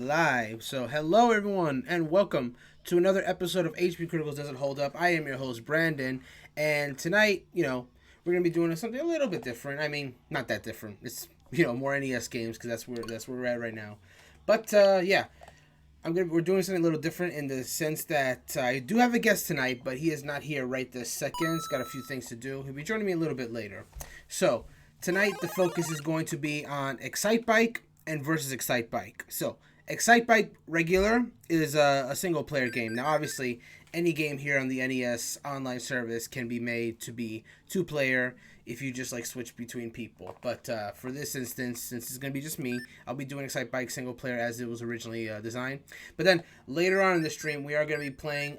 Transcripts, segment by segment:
Live. So, hello everyone, and welcome to another episode of HPCritical Doesn't Hold Up. I am your host Brandon, and tonight, we're gonna be doing something a little bit different. I mean, not that different. It's more NES games because that's where we're at right now. But yeah, we're doing something a little different in the sense that I do have a guest tonight, but he is not here right this second. He's got a few things to do. He'll be joining me a little bit later. So tonight the focus is going to be on Excitebike and versus Excitebike. So Excitebike regular is a single player game. Now obviously any game here on the NES Online service can be made to be two player if you just like switch between people. But for this instance, since it's going to be just me, I'll be doing Excitebike single player as it was originally designed. But then later on in the stream, we are going to be playing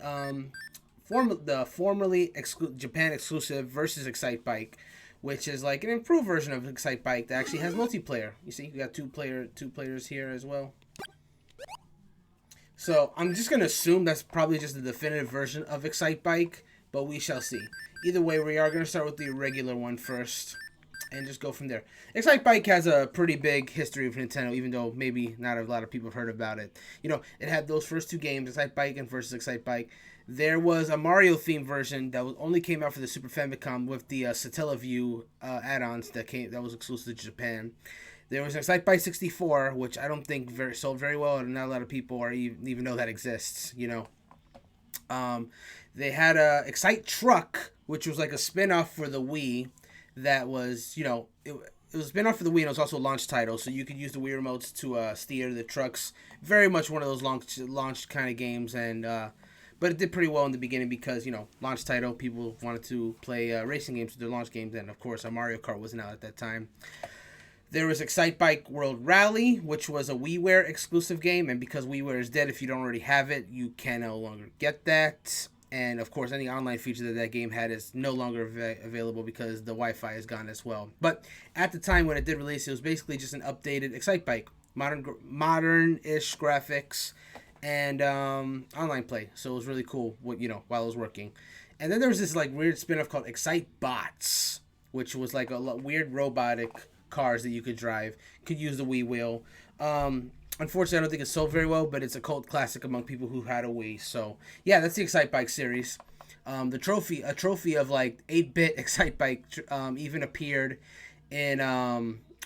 the formerly Japan exclusive versus Excitebike, which is like an improved version of Excitebike that actually has multiplayer. You see, we got two players here as well. So I'm just going to assume that's probably just the definitive version of Excitebike, but we shall see. Either way, we are going to start with the regular one first and just go from there. Excitebike has a pretty big history of Nintendo, even though maybe not a lot of people have heard about it. It had those first two games, Excitebike and versus Excitebike. There was a Mario-themed version that only came out for the Super Famicom with the Satellaview add-ons that was exclusive to Japan. There was an Excitebike 64, which I don't think sold very well, and not a lot of people even know that exists. They had a Excite Truck, which was like a spin-off for the Wii. That was, it was a spin-off for the Wii, and it was also a launch title, so you could use the Wii remotes to steer the trucks. Very much one of those launch kind of games, and but it did pretty well in the beginning because, launch title, people wanted to play racing games with their launch games, and of course, Mario Kart wasn't out at that time. There was Excitebike World Rally, which was a WiiWare exclusive game, and because WiiWare is dead, if you don't already have it, you can no longer get that. And of course, any online feature that game had is no longer available because the Wi-Fi is gone as well. But at the time when it did release, it was basically just an updated Excitebike, modern-ish graphics, and online play. So it was really cool, while it was working. And then there was this like weird spin-off called Excitebots, which was like a weird robotic cars that you could drive, could use the Wii wheel. Unfortunately, I don't think it sold very well, but it's a cult classic among people who had a Wii. So yeah, that's the Excitebike series. A trophy of like 8-bit Excitebike even appeared in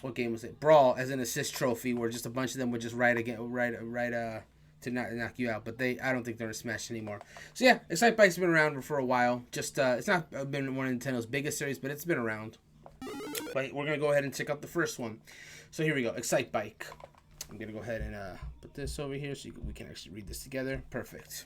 what game was it? Brawl as an assist trophy, where just a bunch of them would just ride to knock you out. But I don't think they're in Smash anymore. So yeah, Excitebike's been around for a while. Just it's not been one of Nintendo's biggest series, but it's been around. But we're going to go ahead and check out the first one. So here we go, Excitebike. I'm going to go ahead and put this over here so we can actually read this together. Perfect.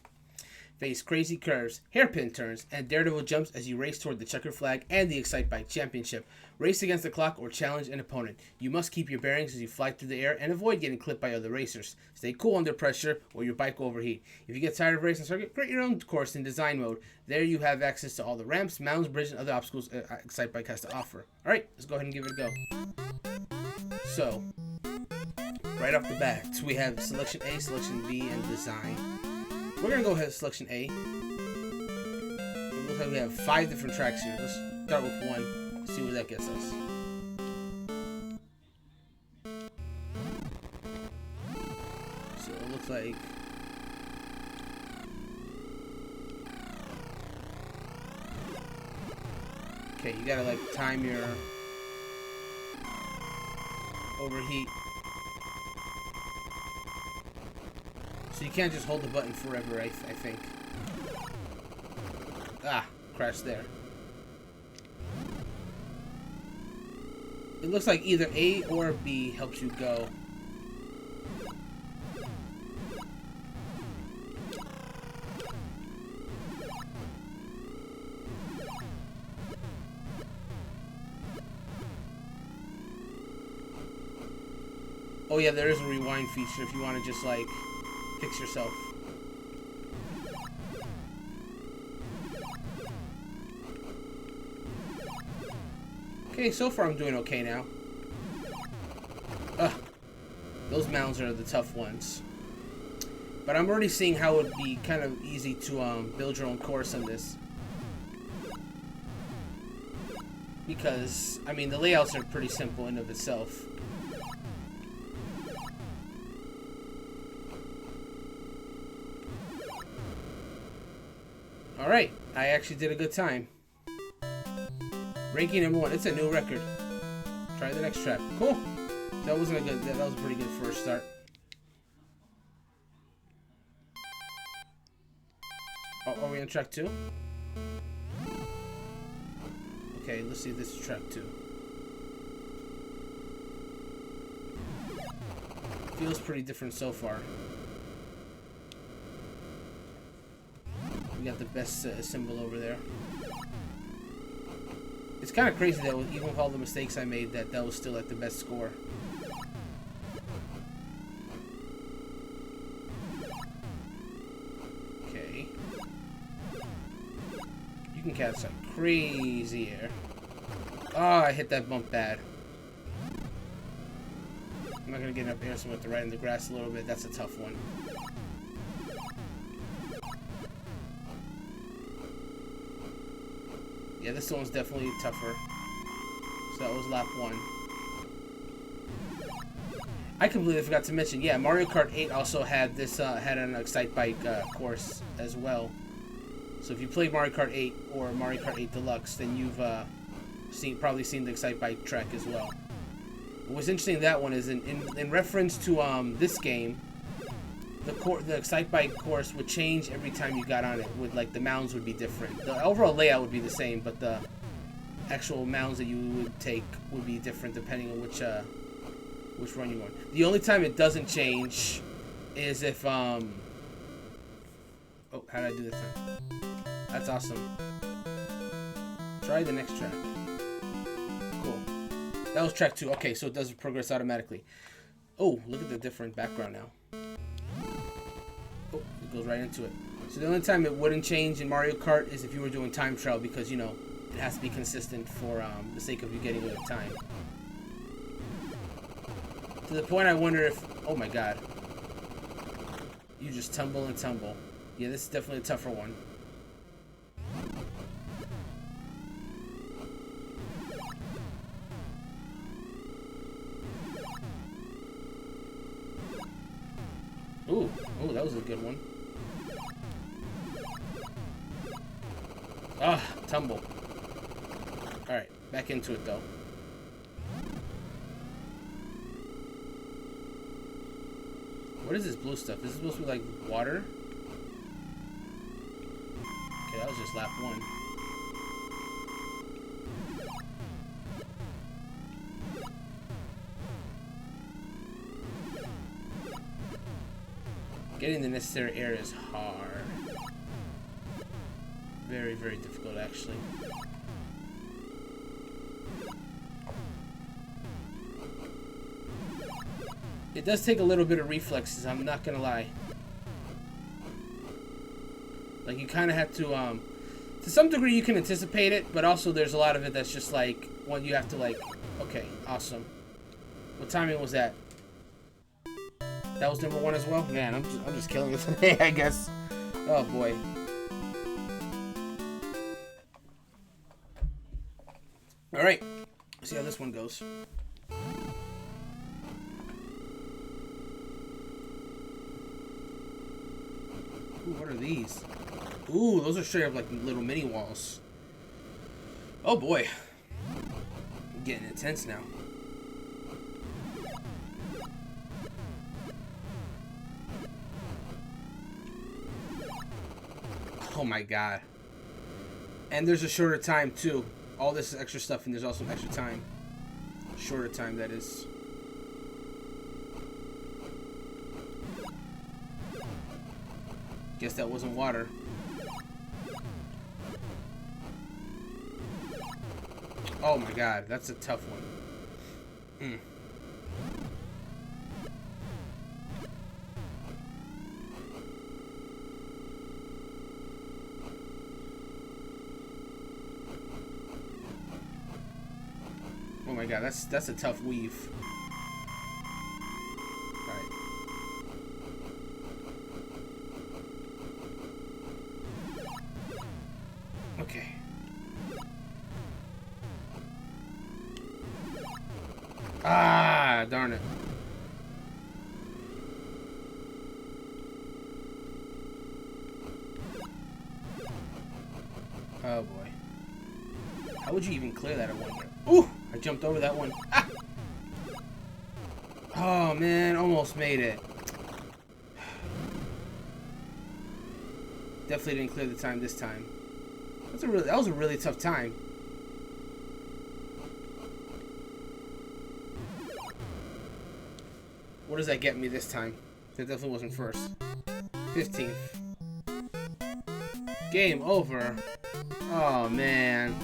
Face crazy curves, hairpin turns, and daredevil jumps as you race toward the checkered flag and the Excitebike Championship. Race against the clock or challenge an opponent. You must keep your bearings as you fly through the air and avoid getting clipped by other racers. Stay cool under pressure or your bike will overheat. If you get tired of racing circuit, create your own course in design mode. There you have access to all the ramps, mountains, bridges, and other obstacles Excitebike has to offer. Alright, let's go ahead and give it a go. So, right off the bat, we have Selection A, Selection B, and Design. We're going to go ahead with Selection A. It looks like we have 5 different tracks here. Let's start with one, see where that gets us. So it looks like... Okay, you gotta like time your overheat. So you can't just hold the button forever, I think. Ah, crashed there. It looks like either A or B helps you go. Oh yeah, there is a rewind feature if you want to just like fix yourself. Okay, so far I'm doing okay now. Ugh. Those mounds are the tough ones. But I'm already seeing how it would be kind of easy to build your own course on this. Because, I mean, the layouts are pretty simple in of itself. Alright, I actually did a good time. Ranking number 1. It's a new record. Try the next track. Cool. That wasn't a good. That was a pretty good first start. Oh, are we on track 2? Okay, let's see if this is track 2. Feels pretty different so far. We got the best symbol over there. It's kind of crazy that even with all the mistakes I made, that was still at the best score. Okay. You can catch some crazy air. Oh, I hit that bump bad. I'm not gonna get enough air, so I'm gonna have to ride in the grass a little bit. That's a tough one. Yeah, this one's definitely tougher. So that was lap 1. I completely forgot to mention, yeah, Mario Kart 8 also had this, had an Excitebike course as well. So if you played Mario Kart 8 or Mario Kart 8 Deluxe, then you've probably seen the Excitebike track as well. What's interesting in that one is in reference to this game, the Excitebike course would change every time you got on it. With like the mounds would be different. The overall layout would be the same, but the actual mounds that you would take would be different depending on which run you're on. The only time it doesn't change is if oh, how did I do this time? That's awesome. Try the next track. Cool. That was track 2. Okay, so it does progress automatically. Oh, look at the different background now. Oh, it goes right into it. So the only time it wouldn't change in Mario Kart is if you were doing time trial, because, you know, it has to be consistent for the sake of you getting a good time. To the point I wonder if... Oh my god. You just tumble and tumble. Yeah, this is definitely a tougher one. Ooh, that was a good one. Ah, tumble. Alright, back into it though. What is this blue stuff? Is this supposed to be like water? Okay, that was just lap 1. Getting the necessary air is hard. Very, very difficult, actually. It does take a little bit of reflexes, I'm not gonna lie. Like, you kind of have to some degree you can anticipate it, but also there's a lot of it that's just like, well, you have to like, okay, awesome. What timing was that? That was number 1 as well? Man, I'm just killing it today, I guess. Oh, boy. Alright. See how this one goes. Ooh, what are these? Ooh, those are straight up like little mini walls. Oh, boy. I'm getting intense now. Oh my god. And there's a shorter time too. All this is extra stuff, and there's also extra time. Shorter time, that is. Guess that wasn't water. Oh my god, that's a tough one. Oh my god, that's a tough weave. Alright. Okay. Ah, darn it. Oh boy. How would you even clear that, I wonder? Ooh! I jumped over that one. Ah! Oh man, almost made it. Definitely didn't clear the time this time. That was a really tough time. What does that get me this time? That definitely wasn't first. 15th. Game over. Oh man.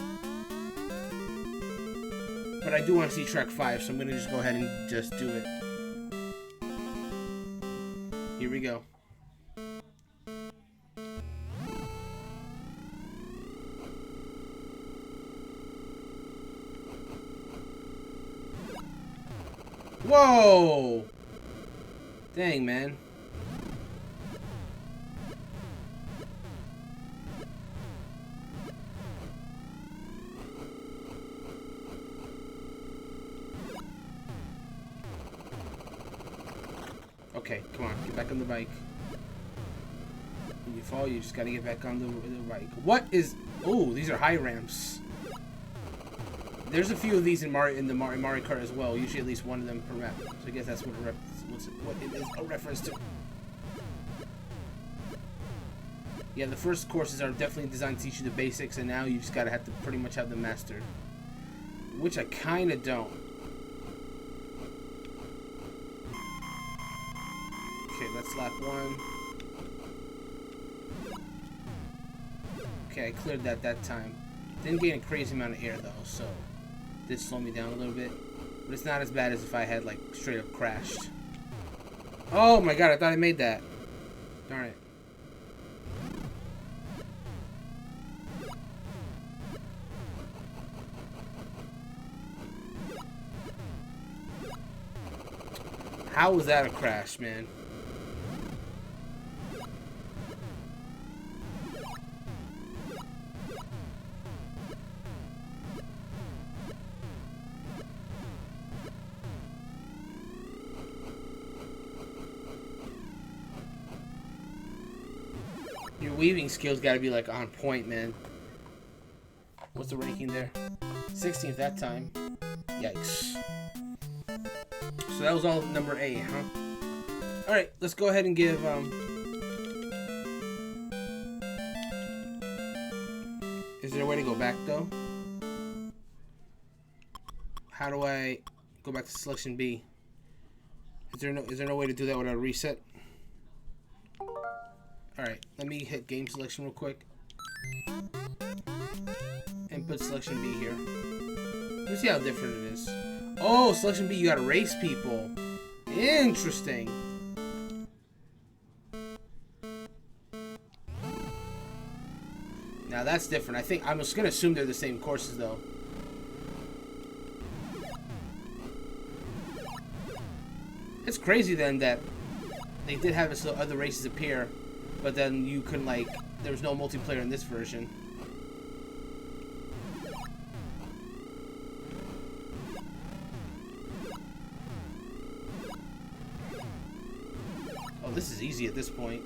But I do want to see track 5, so I'm gonna just go ahead and just do it. Here we go. Whoa! Dang, man. Okay, come on, get back on the bike. When you fall, you just gotta get back on the bike. What is... Oh, these are high ramps. There's a few of these in Mario Kart as well. Usually at least one of them per map. So I guess that's what it is a reference to. Yeah, the first courses are definitely designed to teach you the basics, and now you just gotta have to pretty much have them mastered. Which I kinda don't. Okay, that's lap 1. Okay, I cleared that time. Didn't gain a crazy amount of air though, so did slow me down a little bit. But it's not as bad as if I had like straight up crashed. Oh my god, I thought I made that. Darn it. How was that a crash, man? Your weaving skills gotta be like on point, man. What's the ranking there? 16th that time. Yikes. So that was all number 8, huh? Alright, let's go ahead and give, Is there a way to go back, though? How do I go back to selection B? Is there no way to do that without a reset? Alright, let me hit game selection real quick. And put selection B here. Let's see how different it is. Oh, selection B, you gotta race people. Interesting. Now that's different. I'm just gonna assume they're the same courses though. It's crazy then that they did have other races appear, but then you couldn't like, there was no multiplayer in this version. Oh, this is easy at this point.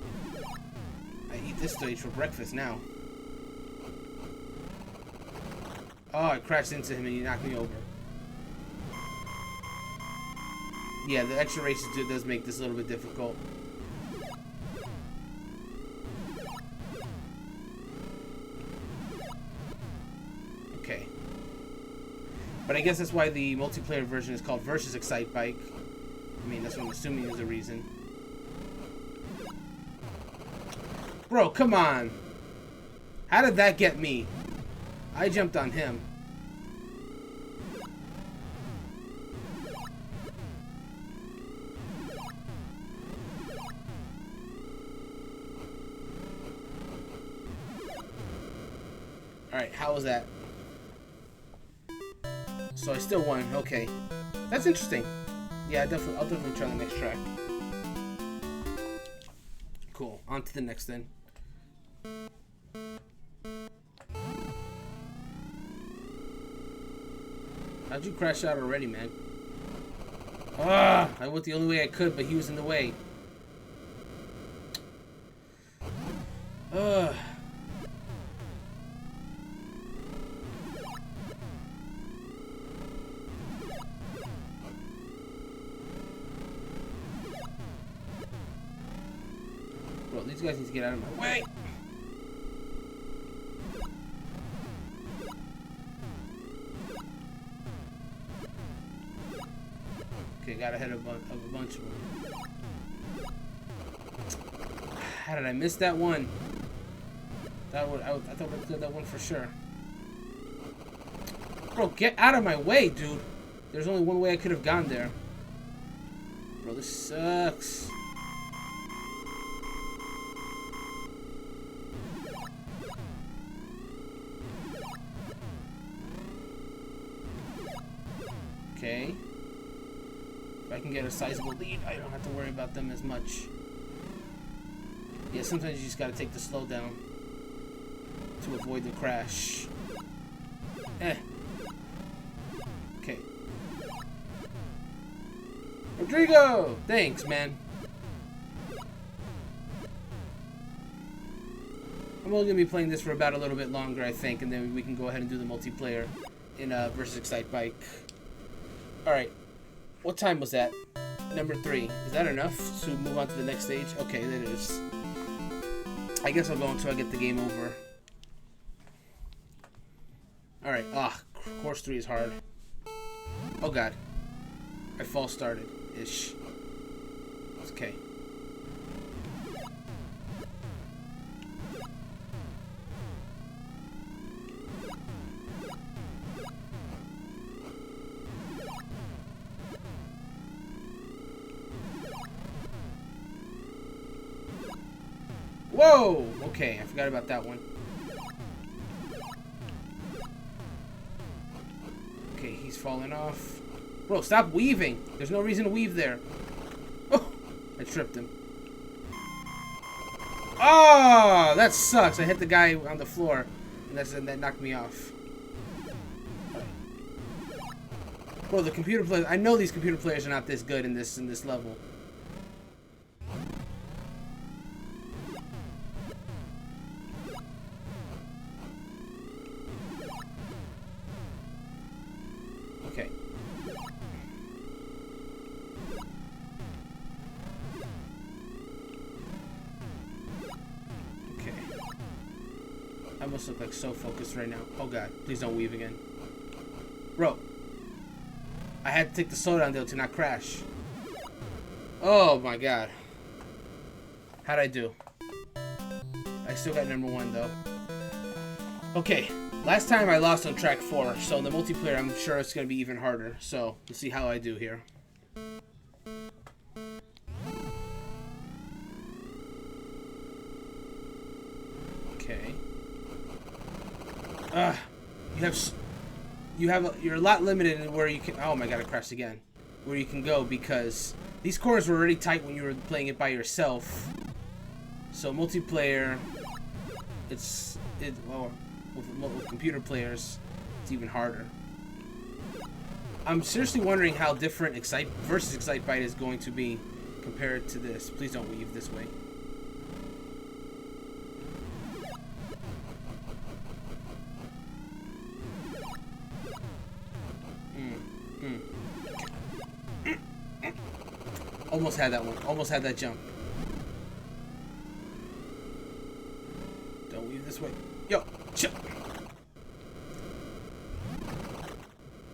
I eat this stage for breakfast now. Oh, I crashed into him and he knocked me over. Yeah, the extra races does make this a little bit difficult. Okay. But I guess that's why the multiplayer version is called Versus Excitebike. I mean, that's what I'm assuming is the reason. Bro, come on. How did that get me? I jumped on him. Alright, how was that? So I still won. Okay. That's interesting. Yeah, I'll definitely try the next track. Cool. On to the next then. How'd you crash out already, man? Ah! I went the only way I could, but he was in the way. Bro, these guys need to get out of my way. Okay, got ahead of a bunch of them. How did I miss that one? I thought I cleared that one for sure. Bro, get out of my way, dude. There's only one way I could have gone there. Bro, this sucks. Okay. If I can get a sizable lead, I don't have to worry about them as much. Yeah, sometimes you just gotta take the slow down to avoid the crash. Okay. Rodrigo! Thanks, man. I'm only gonna be playing this for about a little bit longer, I think, and then we can go ahead and do the multiplayer in versus Excitebike. Alright. What time was that? Number 3. Is that enough to move on to the next stage? Okay, that is. I guess I'll go until I get the game over. Alright. Course 3 is hard. Oh god. I false started-ish. Okay. Whoa! Okay, I forgot about that one. Okay, he's falling off. Bro, stop weaving! There's no reason to weave there. Oh! I tripped him. Oh! That sucks! I hit the guy on the floor, and that knocked me off. Bro, the computer players... I know these computer players are not this good in this level. Okay. Okay. I must look like so focused right now. Oh god, please don't weave again. Bro. I had to take the slowdown though to not crash. Oh my god. How'd I do? I still got number 1 though. Okay. Last time I lost on track 4, so in the multiplayer I'm sure it's going to be even harder. So, let's see how I do here. Okay. You're a lot limited in where you can... Oh my god, I crashed again. Where you can go because these corners were already tight when you were playing it by yourself. So, multiplayer, well, with computer players, it's even harder. I'm seriously wondering how different versus Excitebike is going to be compared to this. Please don't weave this way. Almost had that one. Almost had that jump. Don't weave this way. Yo, shit.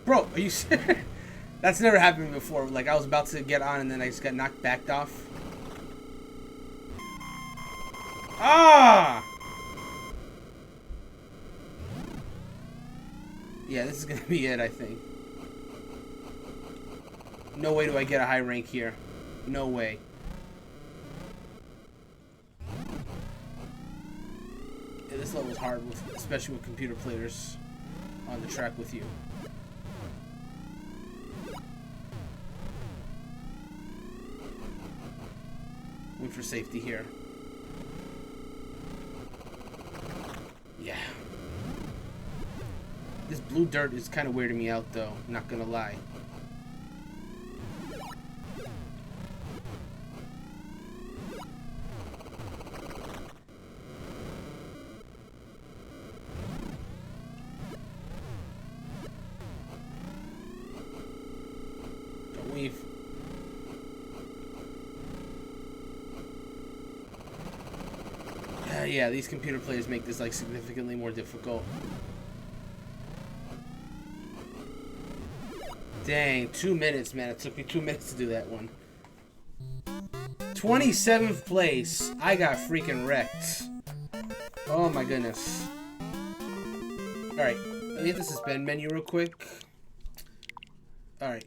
Bro, are you serious? That's never happened before. Like, I was about to get on and then I just got backed off. Ah! Yeah, this is gonna be it, I think. No way do I get a high rank here. No way. Yeah, this level is hard, especially with computer players on the track with you. Wait for safety here. Yeah. This blue dirt is kind of weirding me out, though. Not gonna lie. Yeah, these computer players make this like significantly more difficult. Dang, 2 minutes, man. It took me 2 minutes to do that one. 27th place. I got freaking wrecked. Oh my goodness. Alright, let me hit the suspend menu real quick. Alright.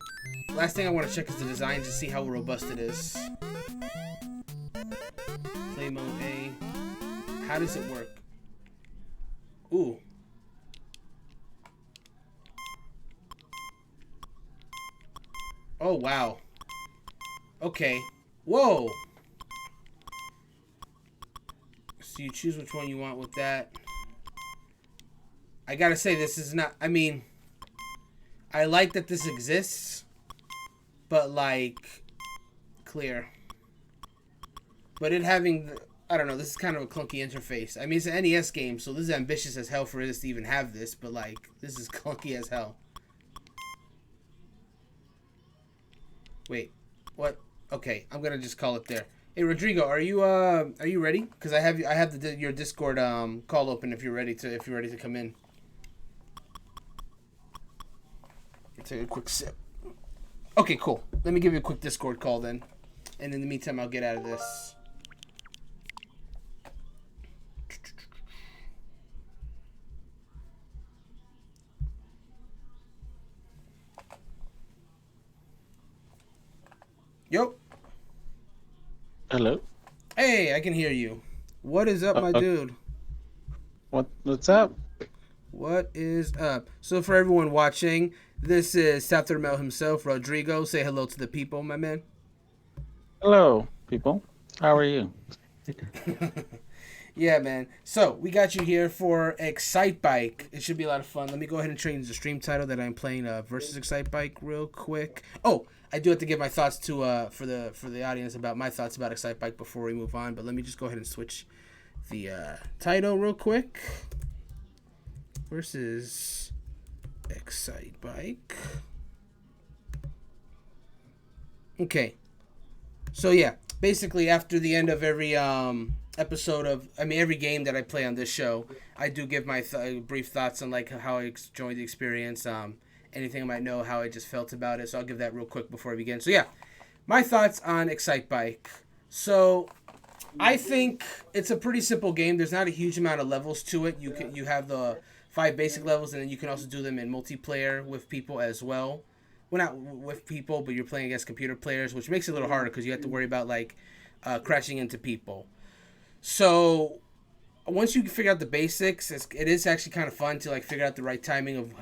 Last thing I want to check is the design to see how robust it is. Play mode A. How does it work? Ooh. Oh, wow. Okay. Whoa. So you choose which one you want with that. I gotta say, this is not... I mean, I like that this exists. But, like, clear. But it having... I don't know, this is kind of a clunky interface. I mean, it's an NES game, so this is ambitious as hell for us to even have this. But, like, this is clunky as hell. Wait, what? Okay, I'm gonna just call it there. Hey, Rodrigo, are you ready? Because I have your Discord call open if you're ready to come in. Take a quick sip. Okay, cool. Let me give you a quick Discord call then, and in the meantime, I'll get out of this. Yo. Hello. Hey, I can hear you. What is up, my dude? What's up? What is up? So for everyone watching, this is Sathrimel himself, Rodrigo. Say hello to the people, my man. Hello, people. How are you? Yeah, man. So we got you here for Excitebike. It should be a lot of fun. Let me go ahead and change the stream title that I'm playing versus Excitebike real quick. Oh, I do have to give my thoughts to for the audience about my thoughts about Excitebike before we move on. But let me just go ahead and switch the title real quick. Versus Excitebike. Okay. So yeah, basically after the end of every episode of, every game that I play on this show, I do give my brief thoughts on like how I enjoyed the experience, anything I might know, how I just felt about it. So I'll give that real quick before I begin. So yeah, my thoughts on Excitebike. So I think it's a pretty simple game. There's not a huge amount of levels to it. You have the 5 basic levels, and then you can also do them in multiplayer with people as well. Well, not with people, but you're playing against computer players, which makes it a little harder because you have to worry about like crashing into people. So once you figure out the basics, it is actually kind of fun to like figure out the right timing of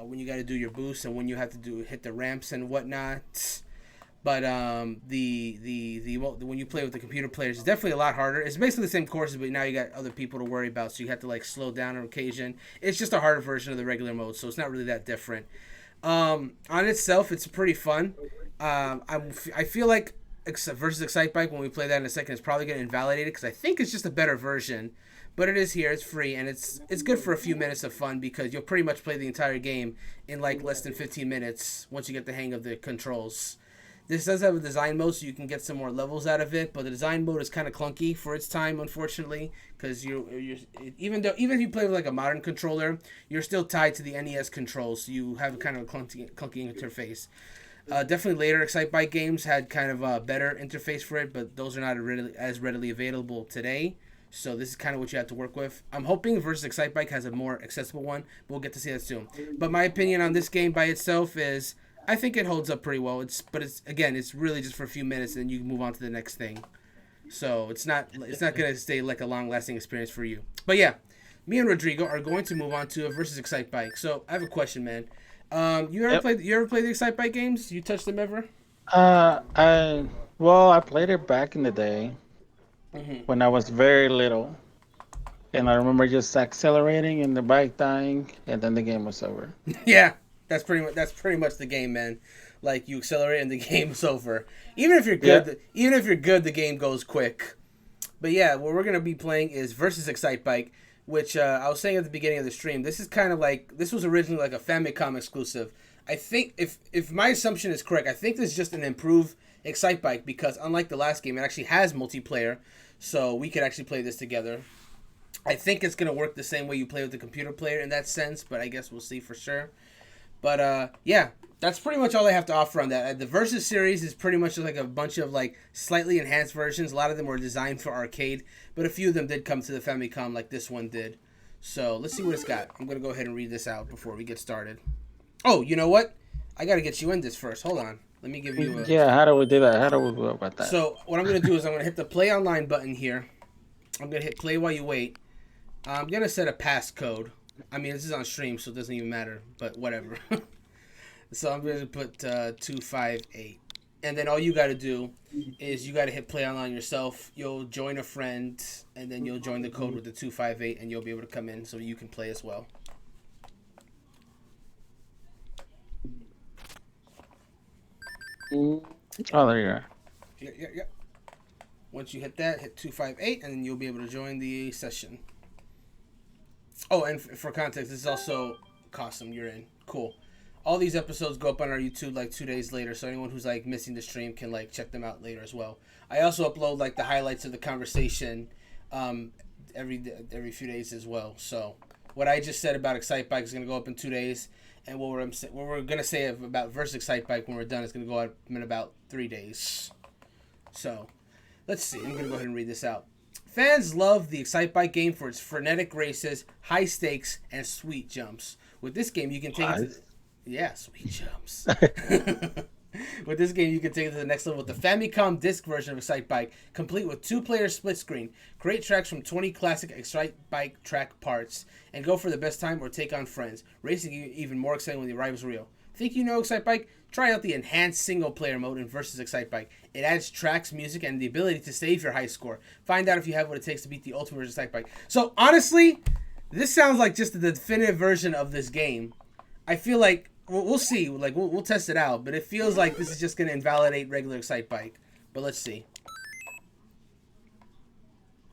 when you got to do your boost and when you have to hit the ramps and whatnot. But when you play with the computer players, it's definitely a lot harder. It's basically the same courses, but now you got other people to worry about, so you have to like slow down on occasion. It's just a harder version of the regular mode, so it's not really that different. On itself, it's pretty fun. I feel like versus Excitebike, when we play that in a second, it's probably going to invalidate it because I think it's just a better version. But it is here, it's free, and it's good for a few minutes of fun because you'll pretty much play the entire game in like less than 15 minutes once you get the hang of the controls. This does have a design mode, so you can get some more levels out of it, but the design mode is kind of clunky for its time, unfortunately, because even if you play with like a modern controller, you're still tied to the NES controls, so you have kind of a clunky interface. Definitely later Excitebike games had kind of a better interface for it, but those are not as readily available today. So this is kind of what you have to work with. I'm hoping versus Excitebike has a more accessible one, but we'll get to see that soon. But my opinion on this game by itself is, I think it holds up pretty well. It's really just for a few minutes, and then you can move on to the next thing. So it's not gonna stay like a long lasting experience for you. But yeah, me and Rodrigo are going to move on to a versus Excitebike. So I have a question, man. You ever played the Excitebike games? You touched them ever? I played it back in the day when I was very little, and I remember just accelerating and the bike dying, and then the game was over. Yeah. That's pretty much the game, man. Like you accelerate and the game's over. Even if you're good, the game goes quick. But yeah, what we're gonna be playing is versus Excitebike, which I was saying at the beginning of the stream. This is kind of like this was originally like a Famicom exclusive. I think if my assumption is correct, I think this is just an improved Excitebike because unlike the last game, it actually has multiplayer, so we could actually play this together. I think it's gonna work the same way you play with the computer player in that sense, but I guess we'll see for sure. But yeah, that's pretty much all I have to offer on that. The Versus series is pretty much like a bunch of like slightly enhanced versions. A lot of them were designed for arcade, but a few of them did come to the Famicom, like this one did. So let's see what it's got. I'm gonna go ahead and read this out before we get started. Oh, you know what? I gotta get you in this first. Hold on. Let me give you a... Yeah, how do we do that? How do we go about that? So what I'm gonna do is I'm gonna hit the play online button here. I'm gonna hit play while you wait. I'm gonna set a passcode. I mean, this is on stream, so it doesn't even matter, but whatever. So I'm gonna put 258, and then all you gotta do is you gotta hit play online yourself. You'll join a friend, and then you'll join the code with the 258, and you'll be able to come in so you can play as well. Oh, there you are. Yeah. Once you hit that, hit 258, and then you'll be able to join the session. Oh, and for context, this is also Costum. You're in. Cool. All these episodes go up on our YouTube like 2 days later, so anyone who's like missing the stream can like check them out later as well. I also upload like the highlights of the conversation every few days as well. So what I just said about Excitebike is going to go up in 2 days, and what we're going to say about Versus Excitebike when we're done is going to go up in about 3 days. So let's see. I'm going to go ahead and read this out. Fans love the Excitebike game for its frenetic races, high stakes, and sweet jumps. With this game, you can take it to... Yeah, sweet jumps. With this game, you can take it to the next level with the Famicom disc version of Excitebike, complete with 2-player split screen. Create tracks from 20 classic Excitebike track parts, and go for the best time or take on friends. Racing even more exciting when the ride is real. Think you know Excitebike? Try out the enhanced single-player mode in Versus Excitebike. It adds tracks, music, and the ability to save your high score. Find out if you have what it takes to beat the ultimate Versus Excitebike. So, honestly, this sounds like just the definitive version of this game. I feel like, we'll see. Like we'll test it out, but it feels like this is just going to invalidate regular Excitebike. But let's see.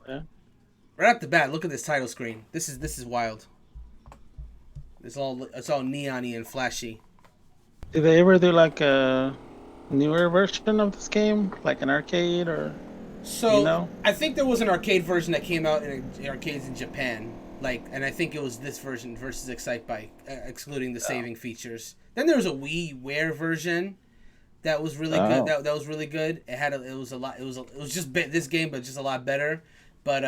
Yeah. Right off the bat, look at this title screen. This is wild. It's all neon-y and flashy. Did they ever do like a newer version of this game, like an arcade or? So you know? I think there was an arcade version that came out in arcades in Japan, and I think it was this version Versus Excitebike, excluding the saving features. Then there was a WiiWare version that was really good. That was really good. It was just this game, but just a lot better. But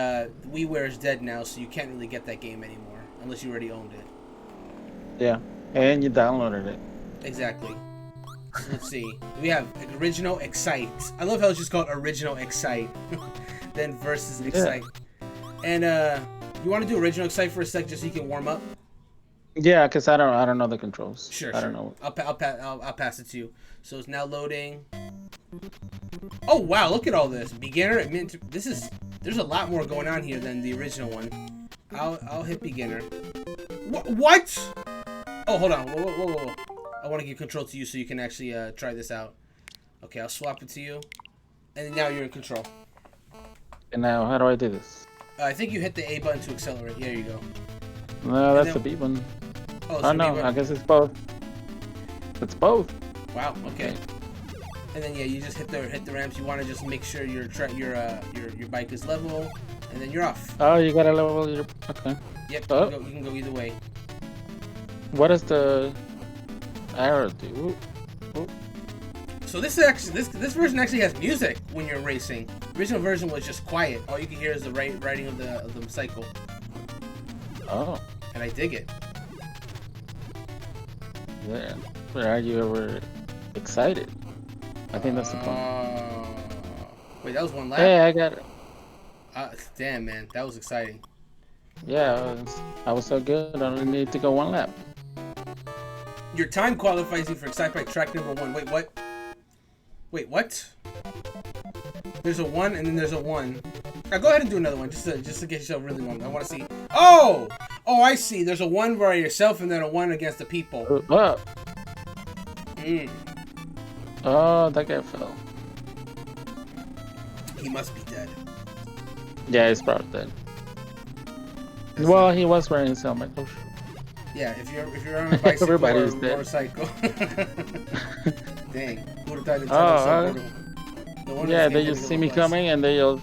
WiiWare is dead now, so you can't really get that game anymore unless you already owned it. Yeah, and you downloaded it. Exactly. So let's see. We have Original Excite. I love how it's just called Original Excite. Then Versus Excite. And you want to do Original Excite for a sec, just so you can warm up? Yeah, because I don't know the controls. Sure. I don't know. I'll pass it to you. So it's now loading. Oh wow! Look at all this. Beginner. There's a lot more going on here than the original one. I'll hit beginner. What? Oh, hold on. Whoa. I want to give control to you so you can actually try this out. Okay, I'll swap it to you. And then now you're in control. And now, how do I do this? I think you hit the A button to accelerate. There you go. No, that's the B button. Oh no, I guess it's both. It's both. Wow. Okay. And then yeah, you just hit the ramps. You want to just make sure your bike is level, and then you're off. Oh, you gotta level your. Okay. Yep. Oh. You can go either way. What does the arrow do? Ooh. So this version actually has music when you're racing. The original version was just quiet. All you can hear is the riding of the cycle. Oh. And I dig it. Yeah. But are you ever excited? I think that's the point. Wait, that was one lap? Hey, I got it. Damn, man. That was exciting. Yeah, I was so good. I only need to go one lap. Your time qualifies you for Excitebike track number 1. Wait, what? There's a 1 and then there's a 1. Now go ahead and do another one just to get yourself really warm. I want to see. Oh, I see. There's a 1 by yourself and then a 1 against the people. Oh, that guy fell. He must be dead. Yeah, he's probably dead. Well, he was wearing his helmet. Oh, yeah, if you're on a bicycle or a motorcycle. Dang, who would have thought yeah, they just see me coming and they'll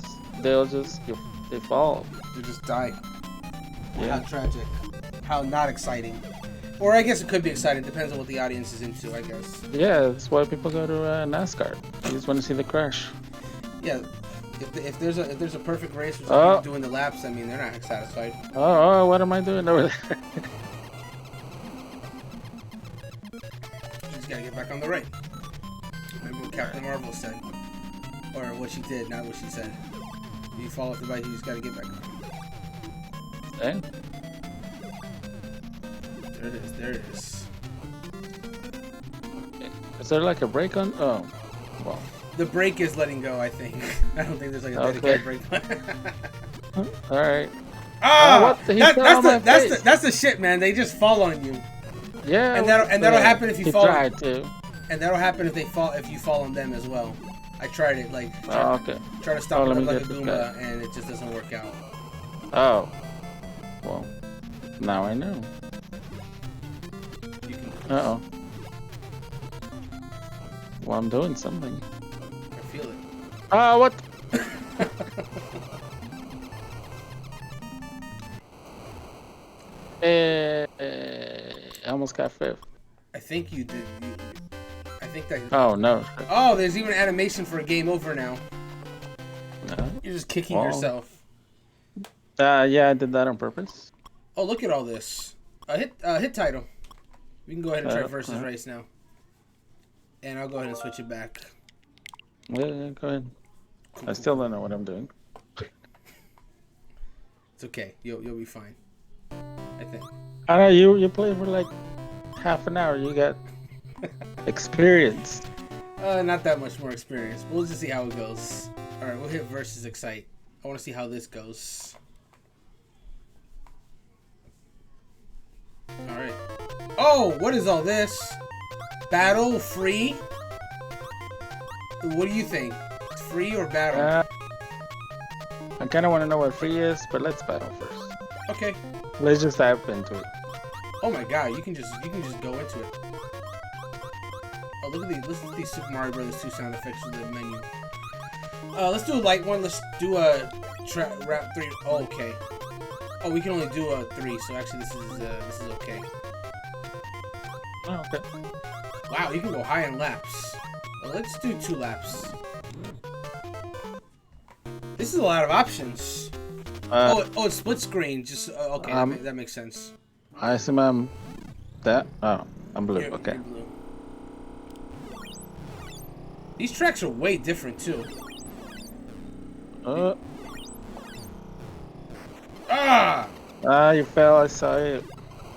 just they fall. They just die. Yeah. How tragic. How not exciting. Or I guess it could be exciting. Depends on what the audience is into, I guess. Yeah, that's why people go to NASCAR. They just want to see the crash. Yeah. If there's a perfect race with somebody doing the laps, I mean, they're not satisfied. Oh, what am I doing over there? You just gotta get back on the right. Remember what Captain Marvel said. Or what she did, not what she said. If you fall off the bike, you just gotta get back on. Hey. There it is. Is there like a brake on? Oh, well. The brake is letting go, I think. I don't think there's like a dedicated brake. All right. Ah! That's That's the shit, man. They just fall on you. Yeah. And that'll happen if you fall. Tried to. And that'll happen if you fall on them as well. I tried it, like try to stop it like a Goomba, and it just doesn't work out. Oh. Well, now I know. Uh-oh. Well, I'm doing something. I feel it. What? I almost got fifth. I think you did. I think that. Oh, no. Oh, there's even animation for a game over now. No. You're just kicking yourself. Yeah, I did that on purpose. Oh, look at all this. Hit title. We can go ahead and try versus race now. And I'll go ahead and switch it back. Yeah, go ahead. I still don't know what I'm doing. It's okay. You'll be fine. I think. I know you played for like half an hour. You got experience. Not that much more experience. We'll just see how it goes. All right, we'll hit versus Excite. I want to see how this goes. All right. Oh, what is all this? Battle free? What do you think? Free or battle? I kind of want to know what free is, but let's battle first. Okay. Let's just dive into it. Oh my god, you can just go into it. Oh, look at these! Listen to these Super Mario Brothers 2 sound effects from the menu. Let's do a light one. Let's do a rap 3. Oh, okay. Oh, we can only do a 3, so actually this is okay. Oh, okay. Wow, you can go high in laps. Well, let's do 2 laps. This is a lot of options. It's split screen. Just okay, that makes sense. I assume I'm that. Oh, I'm blue. Okay. You're blue. These tracks are way different too. You fell. I saw you.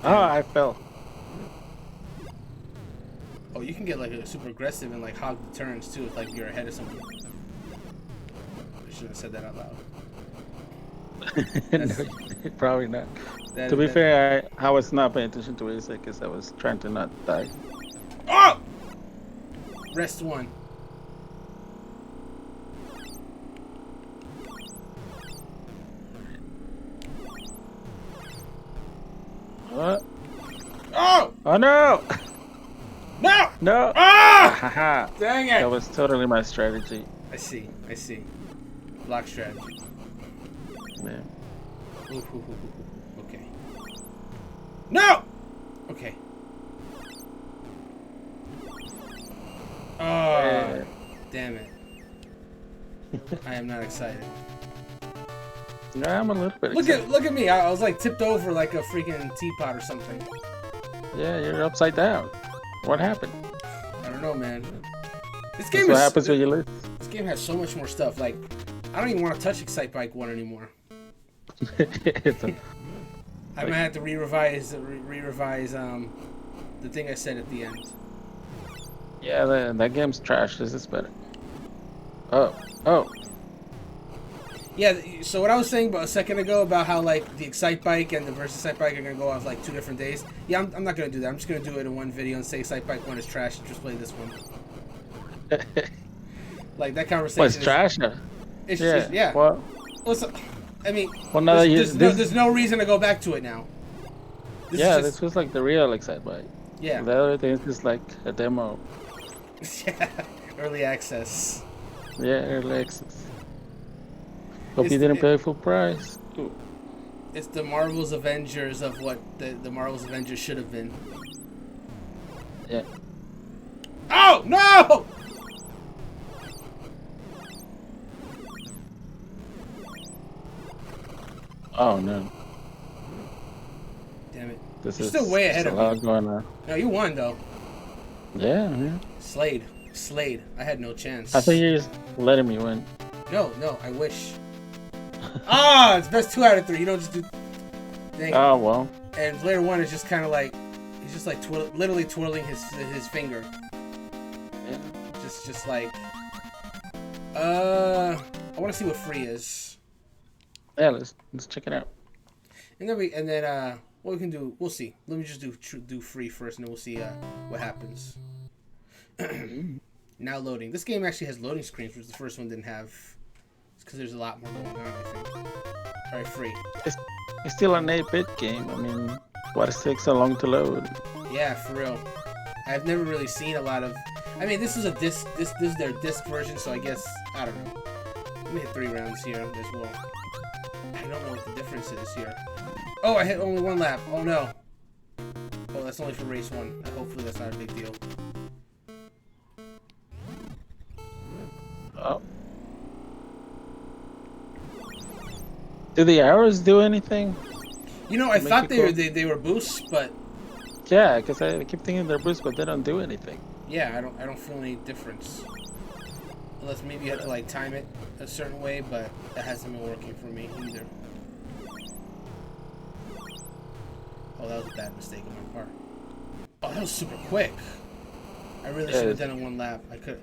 Oh, I fell. Oh, you can get like a super aggressive and like hog the turns too if like you're ahead of someone. I shouldn't have said that out loud. No, probably not. To be fair, I was not paying attention to what you said because I was trying to not die. Oh! Rest 1. What? Oh! Oh no! No! No! Ah! Haha! Dang it! That was totally my strategy. I see. Block strategy. Yeah. Okay. No! Okay. Oh, damn it. I am not excited. Yeah, I'm a little bit excited. Look at me. I was like tipped over like a freaking teapot or something. Yeah, you're upside down. What happened? I don't know, man. This game That's what happens when you lose. This game has so much more stuff. Like, I don't even want to touch Excitebike 1 anymore. I might have to re-revise the thing I said at the end. Yeah, that game's trash. This is better. Oh. Yeah, so what I was saying about a second ago about how like the Excitebike and the versus Excitebike are gonna go off like 2 different days. Yeah, I'm not gonna do that. I'm just gonna do it in one video and say Excitebike 1 is trash and just play this one. Like that conversation. What's trash? It's just, yeah. Well, listen, I mean, now there's no reason to go back to it now. This was like the real Excitebike. Yeah. The other thing is just like a demo. Yeah, early access. Yeah, early access. Hope you didn't pay full price. Ooh. It's the Marvel's Avengers of what the Marvel's Avengers should have been. Yeah. Oh no! Oh no. Damn it. This You're is still way ahead of a lot me. going on. No, you won though. Yeah, yeah. Slayed. I had no chance. I think you're just letting me win. No, I wish. Ah, it's best 2 out of 3. You don't just do. Dang. Oh well. And player 1 is just kind of like, he's just like literally twirling his finger. Yeah. Just like. I want to see what free is. Yeah, let's check it out. And then what we can do, we'll see. Let me just do free first, and then we'll see what happens. Now loading. This game actually has loading screens, which the first one didn't have. It's because there's a lot more going on, I think. All right, free. It's still an 8-bit game. I mean, why does it take so long to load? Yeah, for real. I've never really seen a lot of. I mean, this is a disc. This is their disc version, so I guess I don't know. Let me hit 3 rounds here as well. I don't know what the difference is here. Oh, I hit only 1 lap. Oh no. Oh, that's only for race 1. Hopefully that's not a big deal. Oh. Do the arrows do anything? You know, I thought they were boosts, but Yeah, because I keep thinking they're boosts, but they don't do anything. yeah, I don't feel any difference. Unless maybe you have to like time it a certain way, but that hasn't been working for me either. Oh, that was a bad mistake on my part. Oh, that was super quick. I really should have done it in 1 lap. I could.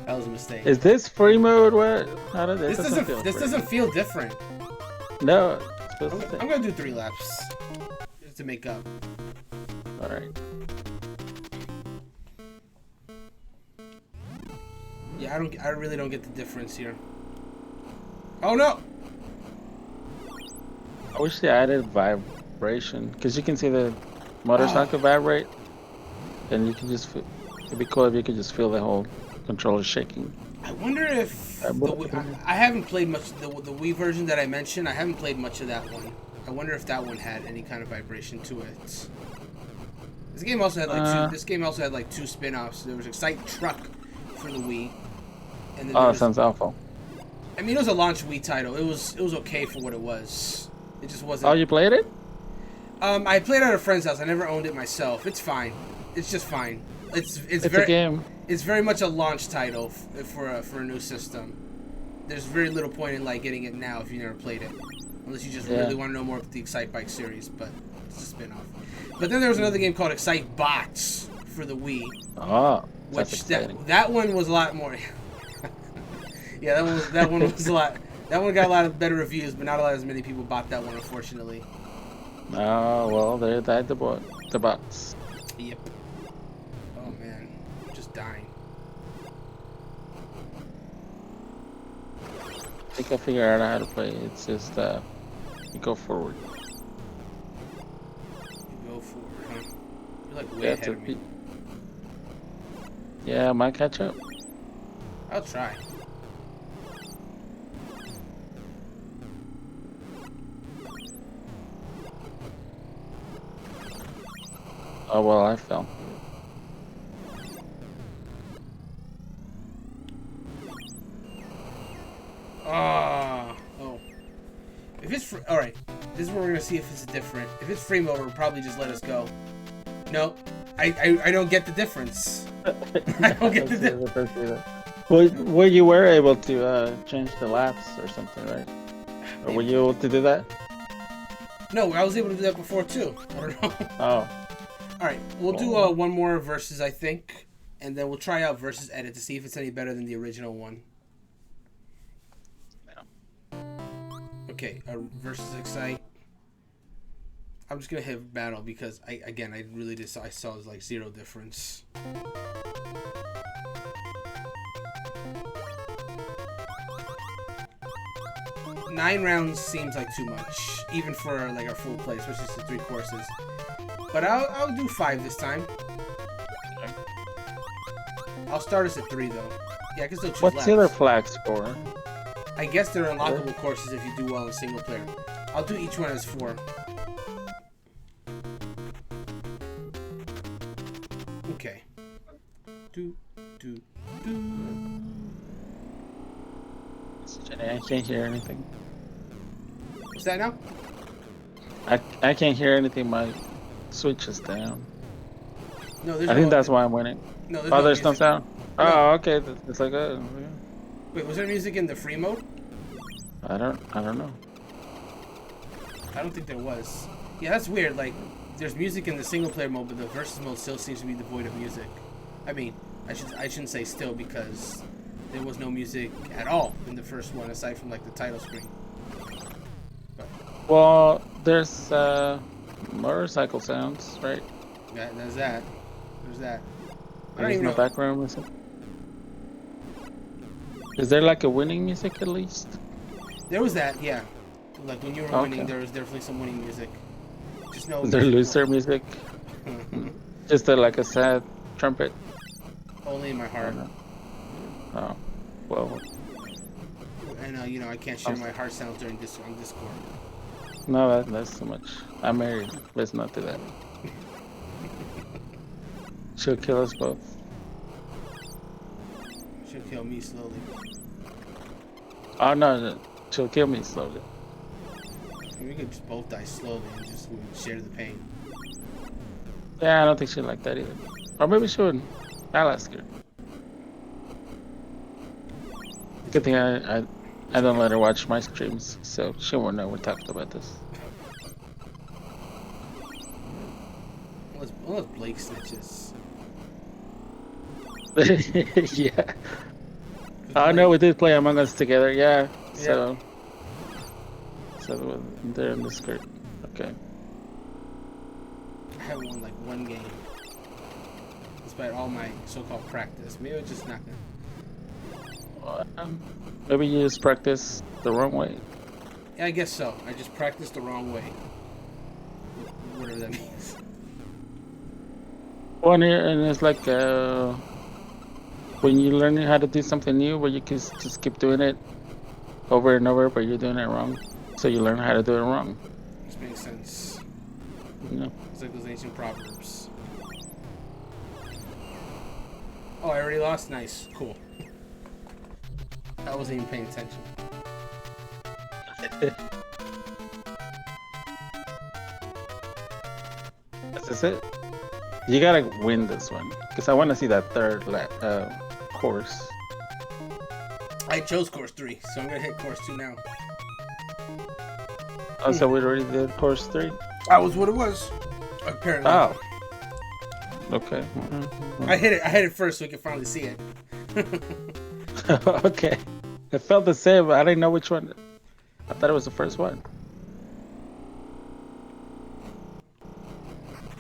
That was a mistake. Is this free mode? What? How did this? This doesn't feel different. No. I'm gonna do 3 laps just to make up. All right. Yeah, I really don't get the difference here. Oh no! I wish they added vibration, because you can see the motorcycle vibrate, and you can just. It'd be cool if you could just feel the whole controller shaking. I wonder if I haven't played much the Wii version that I mentioned. I haven't played much of that one. I wonder if that one had any kind of vibration to it. This game also had like 2. This game also had like 2 spin-offs. There was Excite Truck for the Wii. And then It sounds awful. I mean, it was a launch Wii title. It was okay for what it was. It just wasn't. Oh, you played it? I played it at a friend's house. I never owned it myself. It's fine. It's just fine. It's very, a game. It's very much a launch title for a new system. There's very little point in like getting it now if you never played it, unless you just really want to know more about the Excitebike series. But it's a spin-off. But then there was another game called Excitebots for the Wii. Oh, which that one was a lot more. Yeah, that one was a lot. That one got a lot of better reviews, but not as many people bought that one, unfortunately. Oh well, they died the bots. Yep. Oh man, I'm just dying. I think I figured out how to play. It's just you go forward. You go forward, huh? You're like way ahead of me. Yeah, I might catch up. I'll try. Oh well, I fell. Oh. If it's all right, this is where we're gonna see if it's different. If it's free mode, it'll probably just let us go. No, I don't get the difference. I don't get the difference. Well, you were able to change the laps or something, right? Or were you able to do that? No, I was able to do that before too. I don't know. Oh. All right, we'll do one more versus, I think, and then we'll try out versus edit to see if it's any better than the original one. Okay, versus Excite. I'm just gonna hit battle because I really just I saw like 0 difference. Nine rounds seems like too much, even for like our full play, especially the 3 courses. But I'll do 5 this time. I'll start us at 3 though. Yeah, I can still choose What's laps. the other flags for? I guess they're unlockable courses if you do well in single player. I'll do each one as 4. Okay. Do. I can't hear anything. What's that now? I can't hear anything. My switch is down. No, there's I think that's why I'm winning. No, there's oh, no there's no music. sound. No. Oh, okay. It's like yeah. Wait, was there music in the free mode? I don't know. I don't think there was. Yeah, that's weird. Like, there's music in the single player mode, but the versus mode still seems to be devoid of music. I mean, I shouldn't say still, because there was no music at all in the first one aside from like the title screen. But, well, there's motorcycle sounds, right? yeah, there's that. There's that. I don't There's even no know. background music. Is there like a winning music at least? There was that, yeah. Like when you were Okay. winning, there was definitely some winning music. Just no. Is there loser music? Just like a sad trumpet? Only in my heart. Oh, well. And I can't share my heart sounds during on Discord. No, that's too much. I'm married. Let's not do that. She'll kill us both. She'll kill me slowly. Oh no, she'll kill me slowly. We could just both die slowly and just share the pain. Yeah, I don't think she'd like that either. Or maybe she would. I'll ask her. Good thing I don't let her watch my streams, so she won't know we talked about this. Unless Blake snitches. Yeah. Oh no, we did play Among Us together. Yeah. So they're in the skirt. Okay. I haven't won like one game, despite all my so-called practice. Maybe I'm just not gonna. Maybe you just practice the wrong way. Yeah, I guess so. I just practiced the wrong way. Whatever that means. Well, and it's like when you learn how to do something new, where you can just keep doing it over and over, but you're doing it wrong. So you learn how to do it wrong. This makes sense. You know? It's like those ancient proverbs. Oh, I already lost? Nice. Cool. I wasn't even paying attention. That's it. You gotta win this one, because I want to see that third course. I chose course 3, so I'm gonna hit course 2 now. Oh, so we already did course 3? That was what it was. Apparently. Oh. Okay. I hit it first so we can finally see it. Okay. It felt the same, but I didn't know which one. I thought it was the first one.